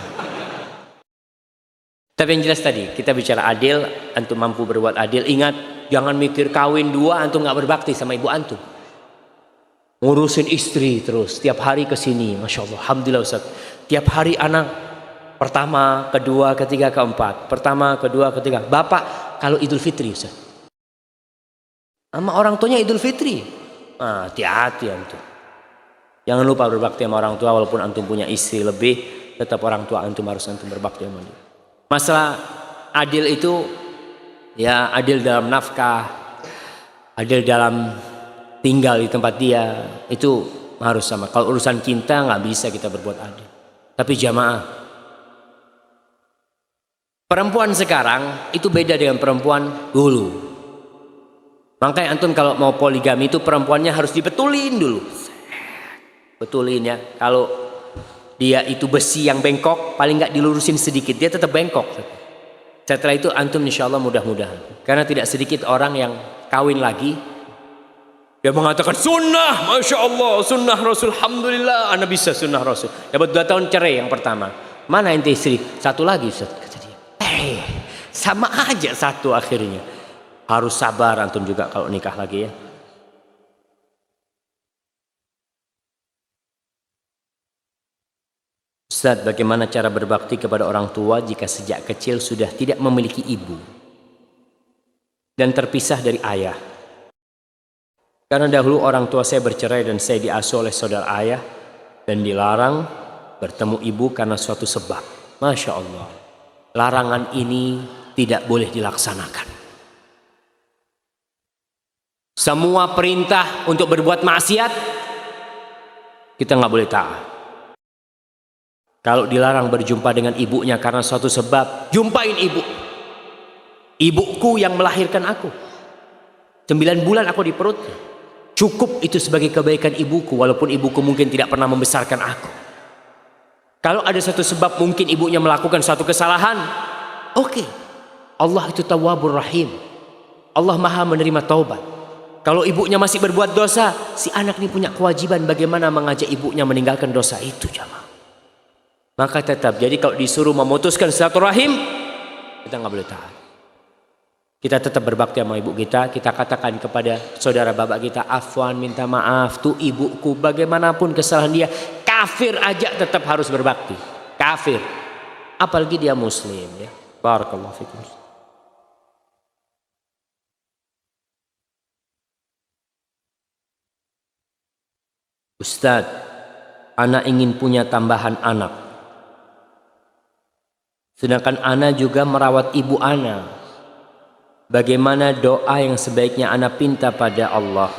Tapi yang jelas tadi kita bicara adil, antum mampu berbuat adil. Ingat, jangan mikir kawin 2 antum nggak berbakti sama ibu antum. Ngurusin istri terus, tiap hari ke sini, Masya Allah, Alhamdulillah Ustaz. Tiap hari anak, pertama, kedua, ketiga, keempat. Pertama, kedua, ketiga. Bapak, kalau Idul Fitri Ustaz, sama orang tuanya Idul Fitri. Nah, hati-hati antum. Jangan lupa berbakti sama orang tua, walaupun antum punya istri lebih, tetap orang tua antum harus antum berbakti sama dia. Masalah adil itu, ya adil dalam nafkah, adil dalam tinggal di tempat dia, itu harus sama. Kalau urusan cinta nggak bisa kita berbuat adil. Tapi jamaah, perempuan sekarang itu beda dengan perempuan dulu. Makanya antum kalau mau poligami itu perempuannya harus dibetulin dulu. Betulin ya. Kalau dia itu besi yang bengkok, paling nggak dilurusin sedikit, dia tetap bengkok. Setelah itu antum insya Allah mudah-mudahan. Karena tidak sedikit orang yang kawin lagi, dia mengatakan sunnah, Masya Allah, sunnah Rasul, Alhamdulillah, anak bisa sunnah Rasul. Dapat 2 tahun cerai yang pertama. Mana ente istri? 1 lagi Ustaz, kata dia. Sama aja 1 akhirnya. Harus sabar antum juga kalau nikah lagi ya. Ustaz, bagaimana cara berbakti kepada orang tua jika sejak kecil sudah tidak memiliki ibu? dan terpisah dari ayah. Karena dahulu orang tua saya bercerai dan saya diasuh oleh saudara ayah dan dilarang bertemu ibu karena suatu sebab. Masya Allah, larangan ini tidak boleh dilaksanakan. Semua perintah untuk berbuat maksiat kita nggak boleh taat. Kalau dilarang berjumpa dengan ibunya karena suatu sebab, jumpain ibu. Ibuku yang melahirkan aku, 9 bulan aku di perutnya. Cukup itu sebagai kebaikan ibuku, walaupun ibuku mungkin tidak pernah membesarkan aku. Kalau ada satu sebab mungkin ibunya melakukan suatu kesalahan, oke. Allah itu Tawwabur Rahim. Allah Maha menerima taubat. Kalau ibunya masih berbuat dosa, si anak ini punya kewajiban bagaimana mengajak ibunya meninggalkan dosa itu, jamaah. Maka tetap, jadi kalau disuruh memutuskan silaturahim, kita nggak boleh taat. Kita tetap berbakti sama ibu kita. Kita katakan kepada saudara bapak kita, afwan, minta maaf, tuh ibuku bagaimanapun kesalahan dia, kafir aja tetap harus berbakti. Kafir, apalagi dia muslim, ya. Barakallahu fikum. Ustaz, anak ingin punya tambahan anak, sedangkan anak juga merawat ibu anak. Bagaimana doa yang sebaiknya anak pinta pada Allah?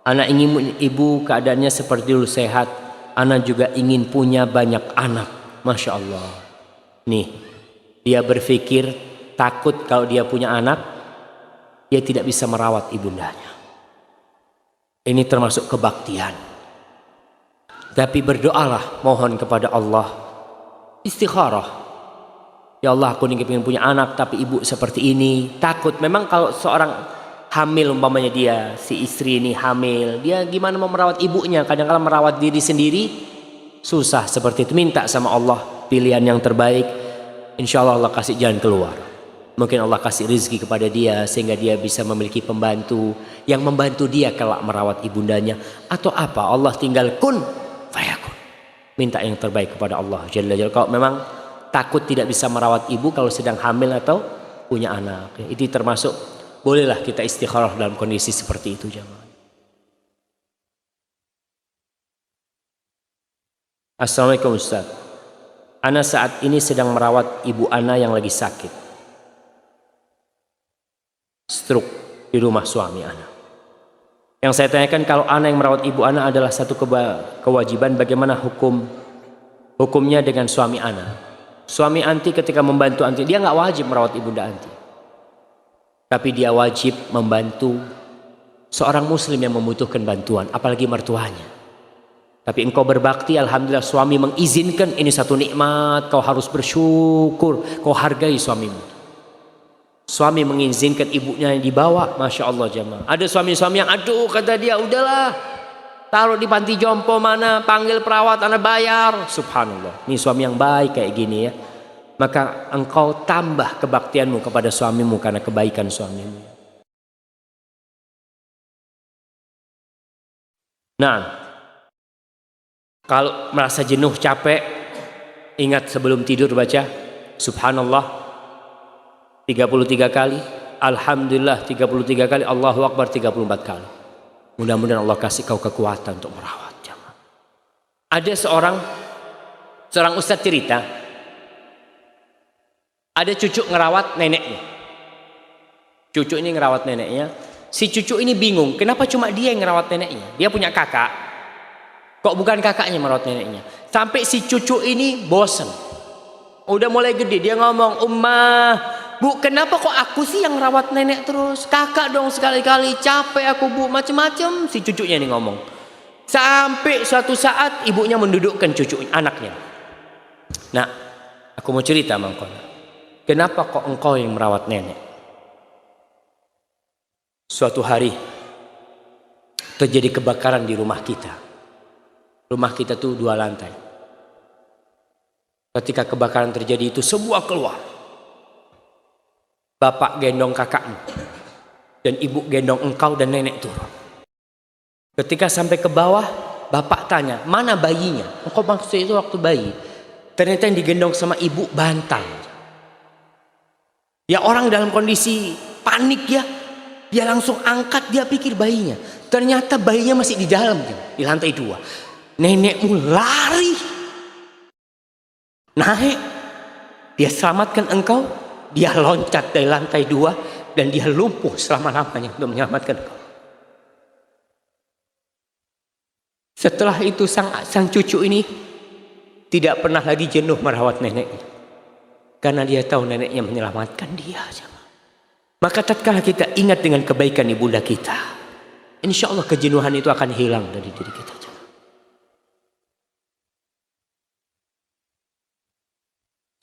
Anak ingin ibu keadaannya seperti dulu sehat. Anak juga ingin punya banyak anak. Masya Allah. Nih, dia berpikir takut kalau dia punya anak, dia tidak bisa merawat ibundanya. Ini termasuk kebaktian. Tapi berdoalah, mohon kepada Allah. Istikharah. Ya Allah, aku ingin punya anak tapi ibu seperti ini. Takut. Memang kalau seorang hamil, umpamanya dia, si istri ini hamil, dia gimana mau merawat ibunya? Kadang-kadang merawat diri sendiri susah seperti itu. Minta sama Allah pilihan yang terbaik. Insya Allah Allah kasih jalan keluar. Mungkin Allah kasih rezeki kepada dia sehingga dia bisa memiliki pembantu yang membantu dia kelak merawat ibundanya. Atau apa, Allah tinggal kun fayakun. Minta yang terbaik kepada Allah Jalla Jalla. Kalau memang takut tidak bisa merawat ibu kalau sedang hamil atau punya anak, itu termasuk, bolehlah kita istikharah dalam kondisi seperti itu, jamaah. Assalamualaikum Ustaz. Ana saat ini sedang merawat ibu ana yang lagi sakit stroke di rumah suami ana. Yang saya tanyakan, kalau ana yang merawat ibu ana adalah satu kewajiban, bagaimana hukumnya dengan suami ana? Suami anti ketika membantu anti, dia nggak wajib merawat ibunda anti, tapi dia wajib membantu seorang muslim yang membutuhkan bantuan, apalagi mertuanya. Tapi engkau berbakti, alhamdulillah suami mengizinkan, ini satu nikmat, kau harus bersyukur, kau hargai suamimu. Suami mengizinkan ibunya yang dibawa, masya Allah jamaah. Ada suami-suami yang aduh kata dia, udahlah taruh di panti jompo mana, panggil perawat, anak bayar. Subhanallah, ini suami yang baik kayak gini ya. Maka engkau tambah kebaktianmu kepada suamimu karena kebaikan suamimu. Nah, kalau merasa jenuh, capek, ingat sebelum tidur baca Subhanallah 33 kali, Alhamdulillah 33 kali, Allahu Akbar 34 kali. Mudah-mudahan Allah kasih kau kekuatan untuk merawat, jamaah. Ada seorang ustadz cerita, ada cucu ngerawat neneknya. Cucu ini ngerawat neneknya. Si cucu ini bingung, kenapa cuma dia yang ngerawat neneknya? Dia punya kakak, kok bukan kakaknya merawat neneknya? Sampai si cucu ini bosen. Udah mulai gede, dia ngomong, Ummah, Bu, kenapa kok aku sih yang rawat nenek terus? Kakak dong sekali-kali, capek aku Bu, macem-macem. Si cucunya ini ngomong. Sampai suatu saat ibunya mendudukkan cucu anaknya. Nah, aku mau cerita sama engkau. Kenapa kok engkau yang merawat nenek? Suatu hari terjadi kebakaran di rumah kita. Rumah kita tuh 2 lantai. Ketika kebakaran terjadi itu semua keluar. Bapak gendong kakakmu dan ibu gendong engkau dan nenek turun. Ketika sampai ke bawah, bapak tanya, mana bayinya? Engkau maksud itu waktu bayi. Ternyata yang digendong sama ibu bantal. Ya, orang dalam kondisi panik ya. Dia langsung angkat, dia pikir bayinya. Ternyata bayinya masih di dalam, di lantai 2. Nenekmu lari, naik, dia selamatkan engkau. Dia loncat dari lantai 2 dan dia lumpuh selama-lamanya untuk menyelamatkan engkau. Setelah itu sang cucu ini tidak pernah lagi jenuh merawat neneknya, karena dia tahu neneknya menyelamatkan dia. Maka tatkala kita ingat dengan kebaikan ibunda kita, insya Allah kejenuhan itu akan hilang dari diri kita.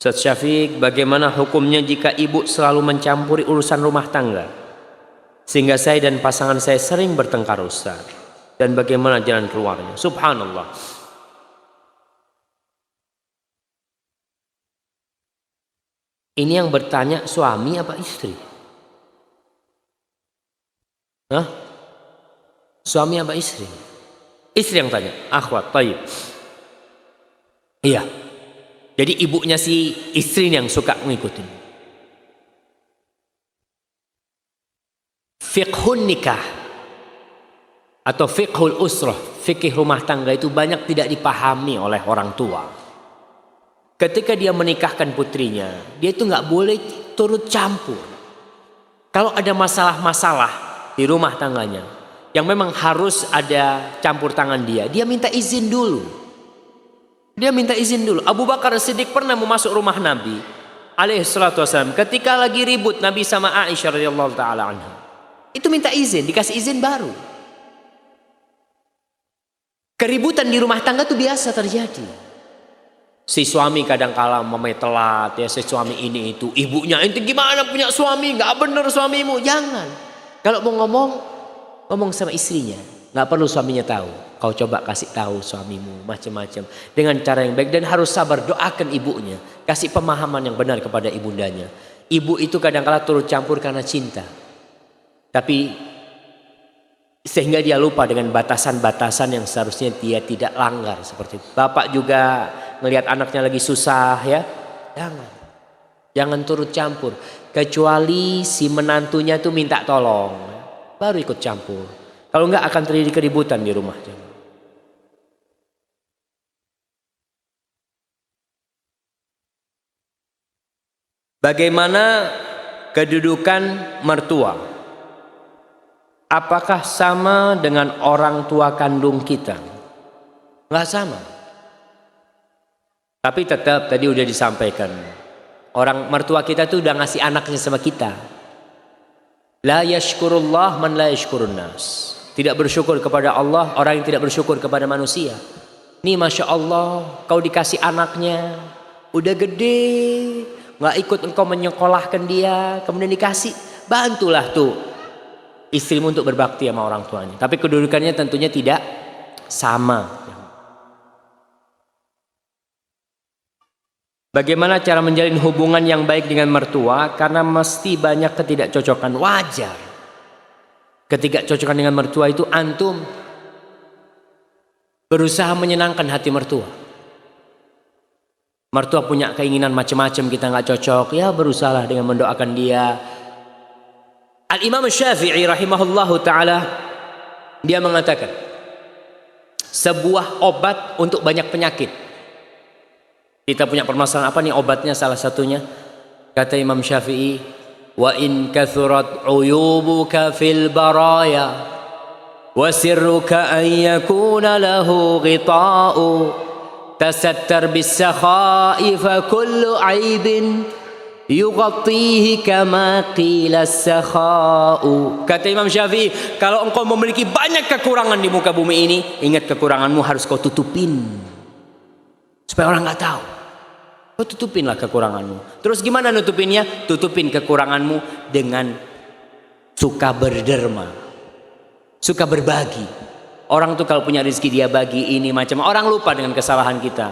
Ustaz Syafiq, bagaimana hukumnya jika ibu selalu mencampuri urusan rumah tangga sehingga saya dan pasangan saya sering bertengkar, Ustaz? Dan bagaimana jalan keluarnya? Subhanallah. Ini yang bertanya suami apa istri? Hah? Suami apa istri? Istri yang tanya. Akhwat, tayyib. Iya. Jadi ibunya si istri yang suka ngikutin. Fiqhun nikah atau fiqhul usrah, fikih rumah tangga itu banyak tidak dipahami oleh orang tua. Ketika dia menikahkan putrinya, dia itu nggak boleh turut campur. Kalau ada masalah-masalah di rumah tangganya yang memang harus ada campur tangan dia minta izin dulu. Dia minta izin dulu. Abu Bakar Siddiq pernah mau masuk rumah Nabi alaihi salatu wasallam ketika lagi ribut Nabi sama Aisyah radhiyallahu taala anha. Itu minta izin, dikasih izin baru. Keributan di rumah tangga itu biasa terjadi. Si suami kadang kala telat ya, si suami ini itu, ibunya ente gimana punya suami, nggak bener suamimu. Jangan. Kalau mau ngomong sama istrinya, nggak perlu suaminya tahu. Kau coba kasih tahu suamimu macam-macam dengan cara yang baik, dan harus sabar, doakan ibunya, kasih pemahaman yang benar kepada ibundanya. Ibu itu kadang-kala turut campur karena cinta, tapi sehingga dia lupa dengan batasan-batasan yang seharusnya dia tidak langgar seperti itu. Bapak juga melihat anaknya lagi susah ya, jangan turut campur, kecuali si menantunya tuh minta tolong, baru ikut campur. Kalau enggak akan terjadi keributan di rumah. Bagaimana kedudukan mertua? Apakah sama dengan orang tua kandung kita? Enggak sama. Tapi tetap tadi udah disampaikan, orang mertua kita tuh udah ngasih anaknya sama kita. La yashkurullah man la yashkurun nas. Tidak bersyukur kepada Allah orang yang tidak bersyukur kepada manusia. Nih Masya Allah, kau dikasih anaknya udah gede, nggak ikut engkau menyekolahkan dia, kemudian dikasih, bantulah tuh istrimu untuk berbakti sama orang tuanya. Tapi kedudukannya tentunya tidak sama. Bagaimana cara menjalin hubungan yang baik dengan mertua? Karena mesti banyak ketidakcocokan, wajar. Ketidakcocokan dengan mertua itu antum berusaha menyenangkan hati mertua. Mertua punya keinginan macam-macam, kita nggak cocok, ya berusahalah dengan mendoakan dia. Al-Imam Syafi'i rahimahullahu ta'ala, dia mengatakan sebuah obat untuk banyak penyakit. Kita punya permasalahan apa nih obatnya? Salah satunya kata Imam Syafi'i, wa in kathurat uyubuka fil baraya wa sirruka an yakuna lahu ghita'u tasattar bis sakha'i fa kullu aibin yughatihi kama qila sakha'u. Kata Imam Syafi'i, kalau engkau memiliki banyak kekurangan di muka bumi ini, ingat kekuranganmu harus kau tutupin supaya orang nggak tahu. Kau tutupinlah kekuranganmu. Terus gimana nutupinnya? Tutupin kekuranganmu dengan suka berderma, suka berbagi. Orang tuh kalau punya rezeki dia bagi, ini macam orang lupa dengan kesalahan kita.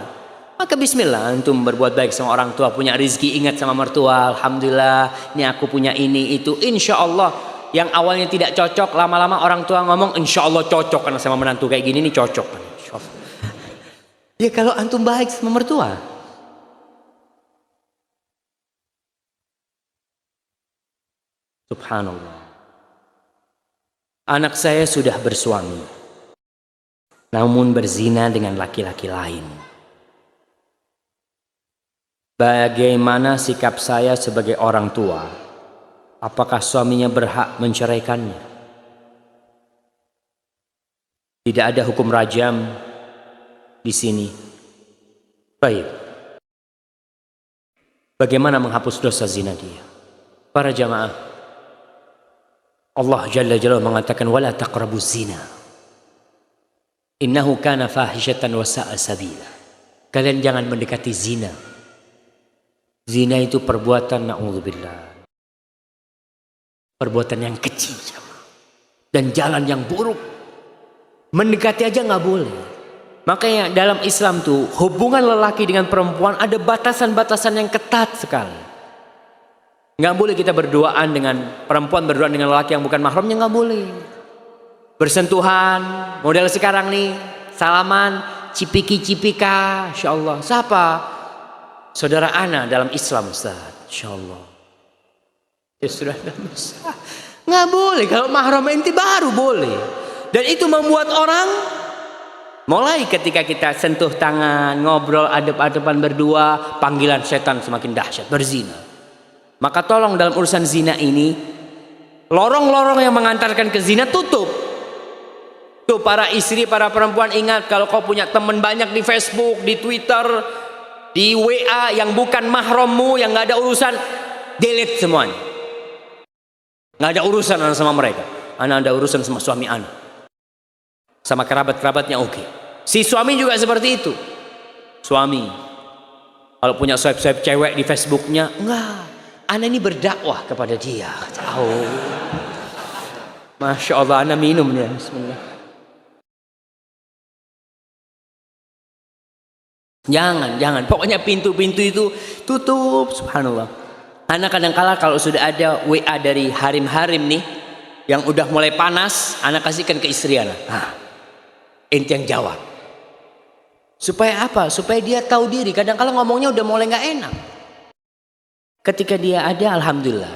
Maka bismillah antum berbuat baik sama orang tua, punya rezeki ingat sama mertua, alhamdulillah ini aku punya ini itu, insya Allah. Yang awalnya tidak cocok, lama-lama orang tua ngomong insya Allah cocok karena sama menantu kayak gini nih cocok. Ya kalau antum baik sama mertua. Subhanallah. Anak saya sudah bersuami, namun berzina dengan laki-laki lain. Bagaimana sikap saya sebagai orang tua? Apakah suaminya berhak menceraikannya? Tidak ada hukum rajam di sini. Baik. Bagaimana menghapus dosa zina dia? Para jamaah, Allah Jalla Jalaluhu mengatakan wala taqrabuz zina. Innahu kana fahishatan wa sa'a sabila. Kalian jangan mendekati zina. Zina itu perbuatan na'udzubillah. Perbuatan yang kecil dan jalan yang buruk. Mendekati aja nggak boleh. Makanya dalam Islam tuh hubungan lelaki dengan perempuan ada batasan-batasan yang ketat sekali. Nggak boleh kita berduaan dengan perempuan, berduaan dengan lelaki yang bukan mahramnya, nggak boleh. Bersentuhan, model sekarang nih, salaman, cipiki-cipika, insya Allah. Siapa? Saudara ana dalam Islam, Ustaz, insya Allah. Ya sudah, nggak boleh. Kalau mahram inti baru boleh. Dan itu membuat orang, mulai ketika kita sentuh tangan, ngobrol, adep-adepan berdua, panggilan setan semakin dahsyat, berzina. Maka tolong dalam urusan zina ini, lorong-lorong yang mengantarkan ke zina tutup. Tuh para istri, para perempuan, ingat kalau kau punya teman banyak di Facebook, di Twitter, di WA yang bukan mahrammu, yang nggak ada urusan, delete semuanya. Nggak ada urusan anak sama mereka. Anak ada urusan sama suami anak, sama kerabat-kerabatnya oke. Si suami juga seperti itu. Suami kalau punya swipe-swipe cewek di Facebooknya, enggak. Ana ini berdakwah kepada dia. Oh. Masya Allah, ana minum ya. Bismillah. Jangan. Pokoknya pintu-pintu itu tutup. Subhanallah. Ana kadang-kala kalau sudah ada WA dari harim-harim nih, yang udah mulai panas, ana kasihkan ke istri ana. Ente yang jawab. Supaya apa? Supaya dia tahu diri. Kadang-kala ngomongnya udah mulai nggak enak. Ketika dia ada, alhamdulillah.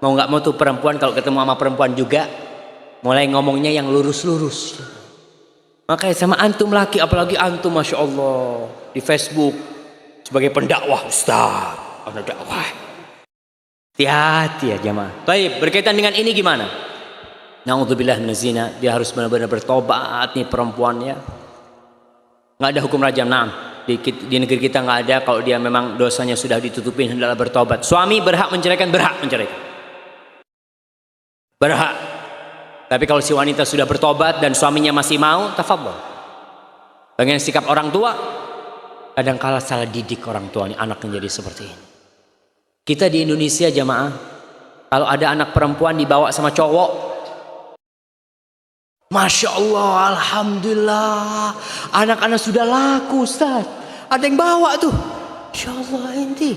Mau nggak mau tuh perempuan kalau ketemu sama perempuan juga mulai ngomongnya yang lurus-lurus. Makanya sama antum laki, apalagi antum, masya Allah, di Facebook sebagai pendakwah, Ustaz, ada dakwah. Hati-hati ya jamaah. Baik, berkaitan dengan ini gimana? Na'udzubillah minaz zina, dia harus benar-benar bertobat nih perempuannya. Nggak ada hukum rajam, na'am. Di negeri kita nggak ada. Kalau dia memang dosanya sudah ditutupin, hendaklah bertobat. Suami berhak menceraikan, berhak. Tapi kalau si wanita sudah bertobat dan suaminya masih mau, tafadhol. Bagaimana sikap orang tua? Kadang-kala salah didik orang tua ini, anaknya jadi seperti ini. Kita di Indonesia jamaah, kalau ada anak perempuan dibawa sama cowok, Masya Allah, alhamdulillah, anak-anak sudah laku, Ustaz. Ada yang bawa tuh. Masya Allah, ente.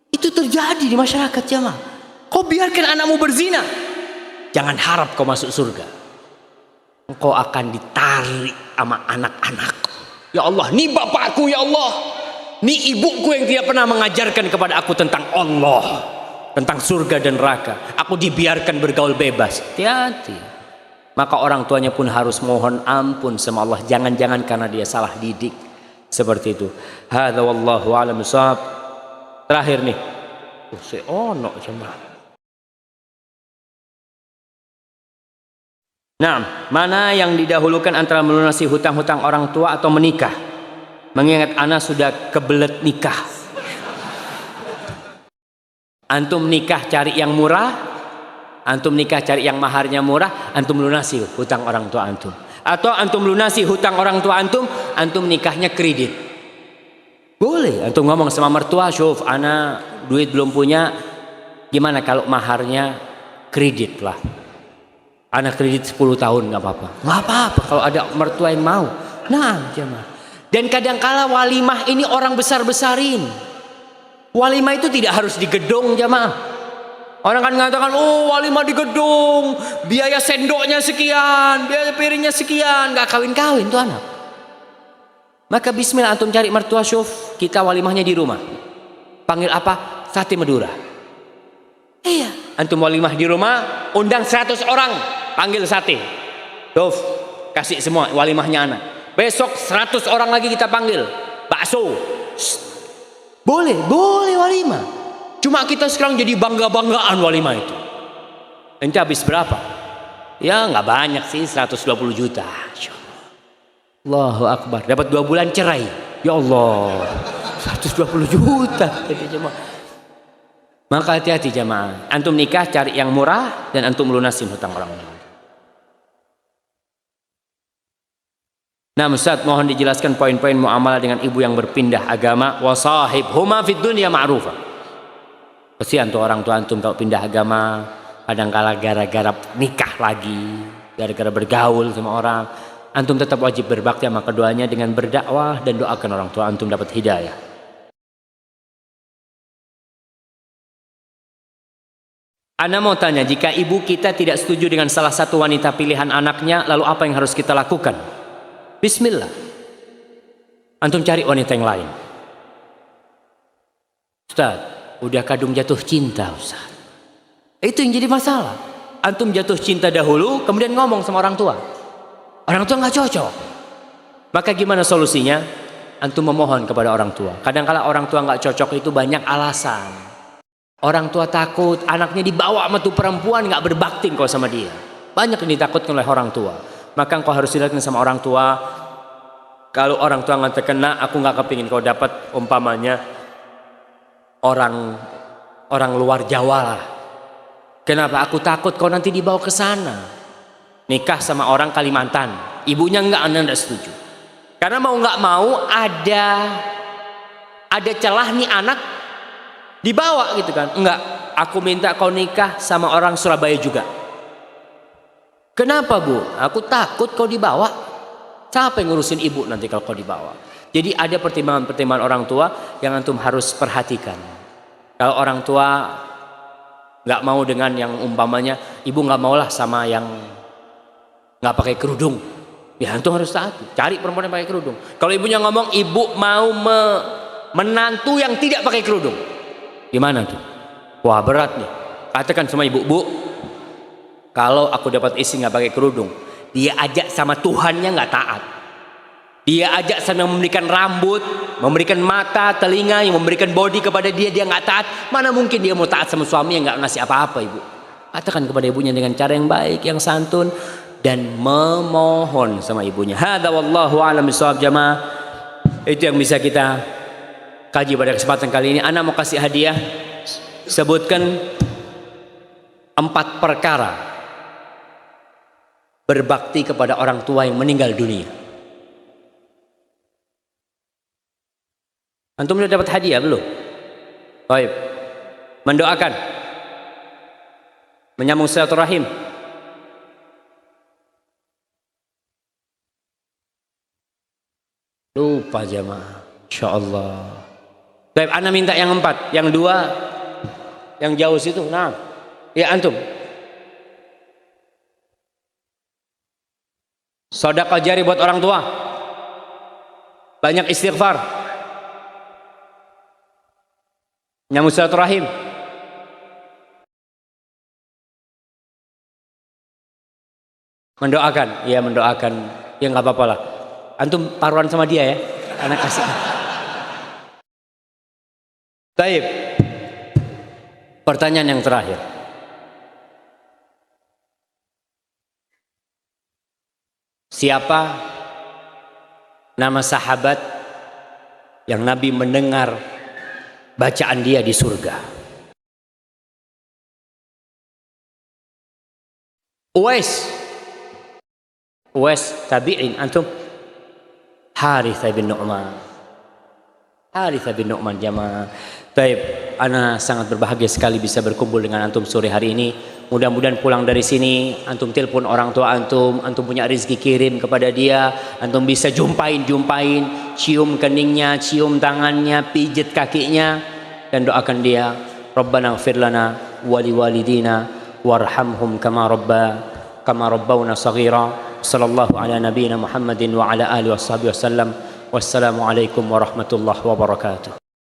Itu terjadi di masyarakat jamaah. Kau biarkan anakmu berzina, jangan harap kau masuk surga. Engkau akan ditarik sama anak-anakku. Ya Allah, ini bapakku ya Allah. Ini ibuku yang tidak pernah mengajarkan kepada aku tentang Allah, tentang surga dan neraka. Aku dibiarkan bergaul bebas. Hati-hati. Maka orang tuanya pun harus mohon ampun sama Allah. Jangan-jangan karena dia salah didik. Seperti itu. Hadza wallahu a'lam bishawab. Terakhir nih. Nah, mana yang didahulukan antara melunasi hutang-hutang orang tua atau menikah? Mengingat anak sudah kebelet nikah. Antum nikah cari yang murah, antum nikah cari yang maharnya murah, antum lunasi hutang orang tua antum. Atau antum lunasi hutang orang tua antum, antum nikahnya kredit. Boleh, antum ngomong sama mertua, "Syuf, ana duit belum punya, gimana kalau maharnya kredit lah. Ana kredit 10 tahun nggak apa-apa." Nggak apa-apa kalau ada mertua yang mau. Nah, jemaah. Dan kadangkala walimah ini orang besar-besarin. Walimah itu tidak harus di gedung jamaah. Orang kan mengatakan, oh walimah di gedung, biaya sendoknya sekian, biaya piringnya sekian, nggak kawin-kawin tuh anak. Maka bismillah antum cari mertua, kita walimahnya di rumah. Panggil apa? Sate Madura. Iya. Antum walimah di rumah, undang 100 orang, panggil sate. Dof, kasih semua walimahnya anak. Besok 100 orang lagi kita panggil, bakso. Boleh walimah. Cuma kita sekarang jadi bangga-banggaan walimah itu. Ente habis berapa? Ya nggak banyak sih, 120 juta. Allahu Akbar. Dapat 2 bulan cerai. Ya Allah, 120 juta. Maka hati-hati jamaah. Antum nikah cari yang murah dan antum lunasin hutang orang lain. Nah Ustaz, mohon dijelaskan poin-poin muamalah dengan ibu yang berpindah agama. Wasahib huma fid dunya ma'rufa. Kesian tuh orang tua antum kalau pindah agama, kadang-kala gara-gara nikah lagi, gara-gara bergaul sama orang. Antum tetap wajib berbakti sama keduanya dengan berdakwah dan doakan orang tua antum dapat hidayah. Ana mau tanya, jika ibu kita tidak setuju dengan salah satu wanita pilihan anaknya, lalu apa yang harus kita lakukan? Bismillah, antum cari wanita yang lain. Ustaz, udah kadung jatuh cinta Ustaz. Itu yang jadi masalah. Antum jatuh cinta dahulu, kemudian ngomong sama orang tua. Orang tua nggak cocok. Maka gimana solusinya? Antum memohon kepada orang tua. Kadang-kala orang tua nggak cocok itu banyak alasan. Orang tua takut anaknya dibawa sama tuh perempuan, nggak berbakti kau sama dia. Banyak yang ditakutkan oleh orang tua. Maka engkau harus dilakukan sama orang tua. Kalau orang tua nggak terkena, aku nggak kepingin kau dapat umpamanya orang luar Jawa lah. Kenapa? Aku takut kau nanti dibawa ke sana. Nikah sama orang Kalimantan, ibunya anda nggak setuju. Karena mau nggak mau ada celah nih anak dibawa gitu kan. Enggak, aku minta kau nikah sama orang Surabaya juga. Kenapa Bu? Aku takut kau dibawa. Siapa yang ngurusin ibu nanti kalau kau dibawa? Jadi ada pertimbangan-pertimbangan orang tua yang antum harus perhatikan. Kalau orang tua nggak mau dengan yang umpamanya, ibu nggak maulah sama yang nggak pakai kerudung, ya antum harus taat. Cari perempuan yang pakai kerudung. Kalau ibunya ngomong ibu mau menantu yang tidak pakai kerudung, gimana tuh? Wah berat nih. Katakan sama ibu, Bu, kalau aku dapat istri nggak pakai kerudung, dia ajak sama Tuhannya nggak taat. Dia ajak sama yang memberikan rambut, memberikan mata, telinga, yang memberikan body kepada dia nggak taat. Mana mungkin dia mau taat sama suami yang nggak ngasih apa-apa, ibu? Katakan kepada ibunya dengan cara yang baik, yang santun, dan memohon sama ibunya. Hadza wallahu a'lam bishawab jamaah. Itu yang bisa kita kaji pada kesempatan kali ini. Ana mau kasih hadiah. Sebutkan 4 perkara berbakti kepada orang tua yang meninggal dunia. Antum sudah dapat hadiah belum? Baik. Mendoakan, menyambung silaturahim. Lupa jamaah, insyaallah. Baik, ana minta yang 4, yang 2, yang jauh situ. Nah, ya antum. Sedekah jari buat orang tua. Banyak istighfar. Nyambung silaturahim. Mendoakan, ya mendoakan. Ya nggak apa-apa lah. Antum taruhan sama dia ya, anak kasih. Baik. Pertanyaan yang terakhir. Siapa nama sahabat yang Nabi mendengar bacaan dia di surga? Uwais tabi'in. Antum? Harithah bin Nu'man. Harithah bin Nu'man jamaah. Baik, ana sangat berbahagia sekali bisa berkumpul dengan antum sore hari ini. Mudah-mudahan pulang dari sini antum telepon orang tua antum punya rezeki kirim kepada dia, antum bisa jumpain, cium keningnya, cium tangannya, pijit kakinya, dan doakan dia. Rabbana ighfir lana wa liwalidina warhamhum kama rabbawna shaghira. Sallallahu ala nabiyyina Muhammadin wa ala alihi washabihi wasallam. Wassalamualaikum warahmatullahi wabarakatuh.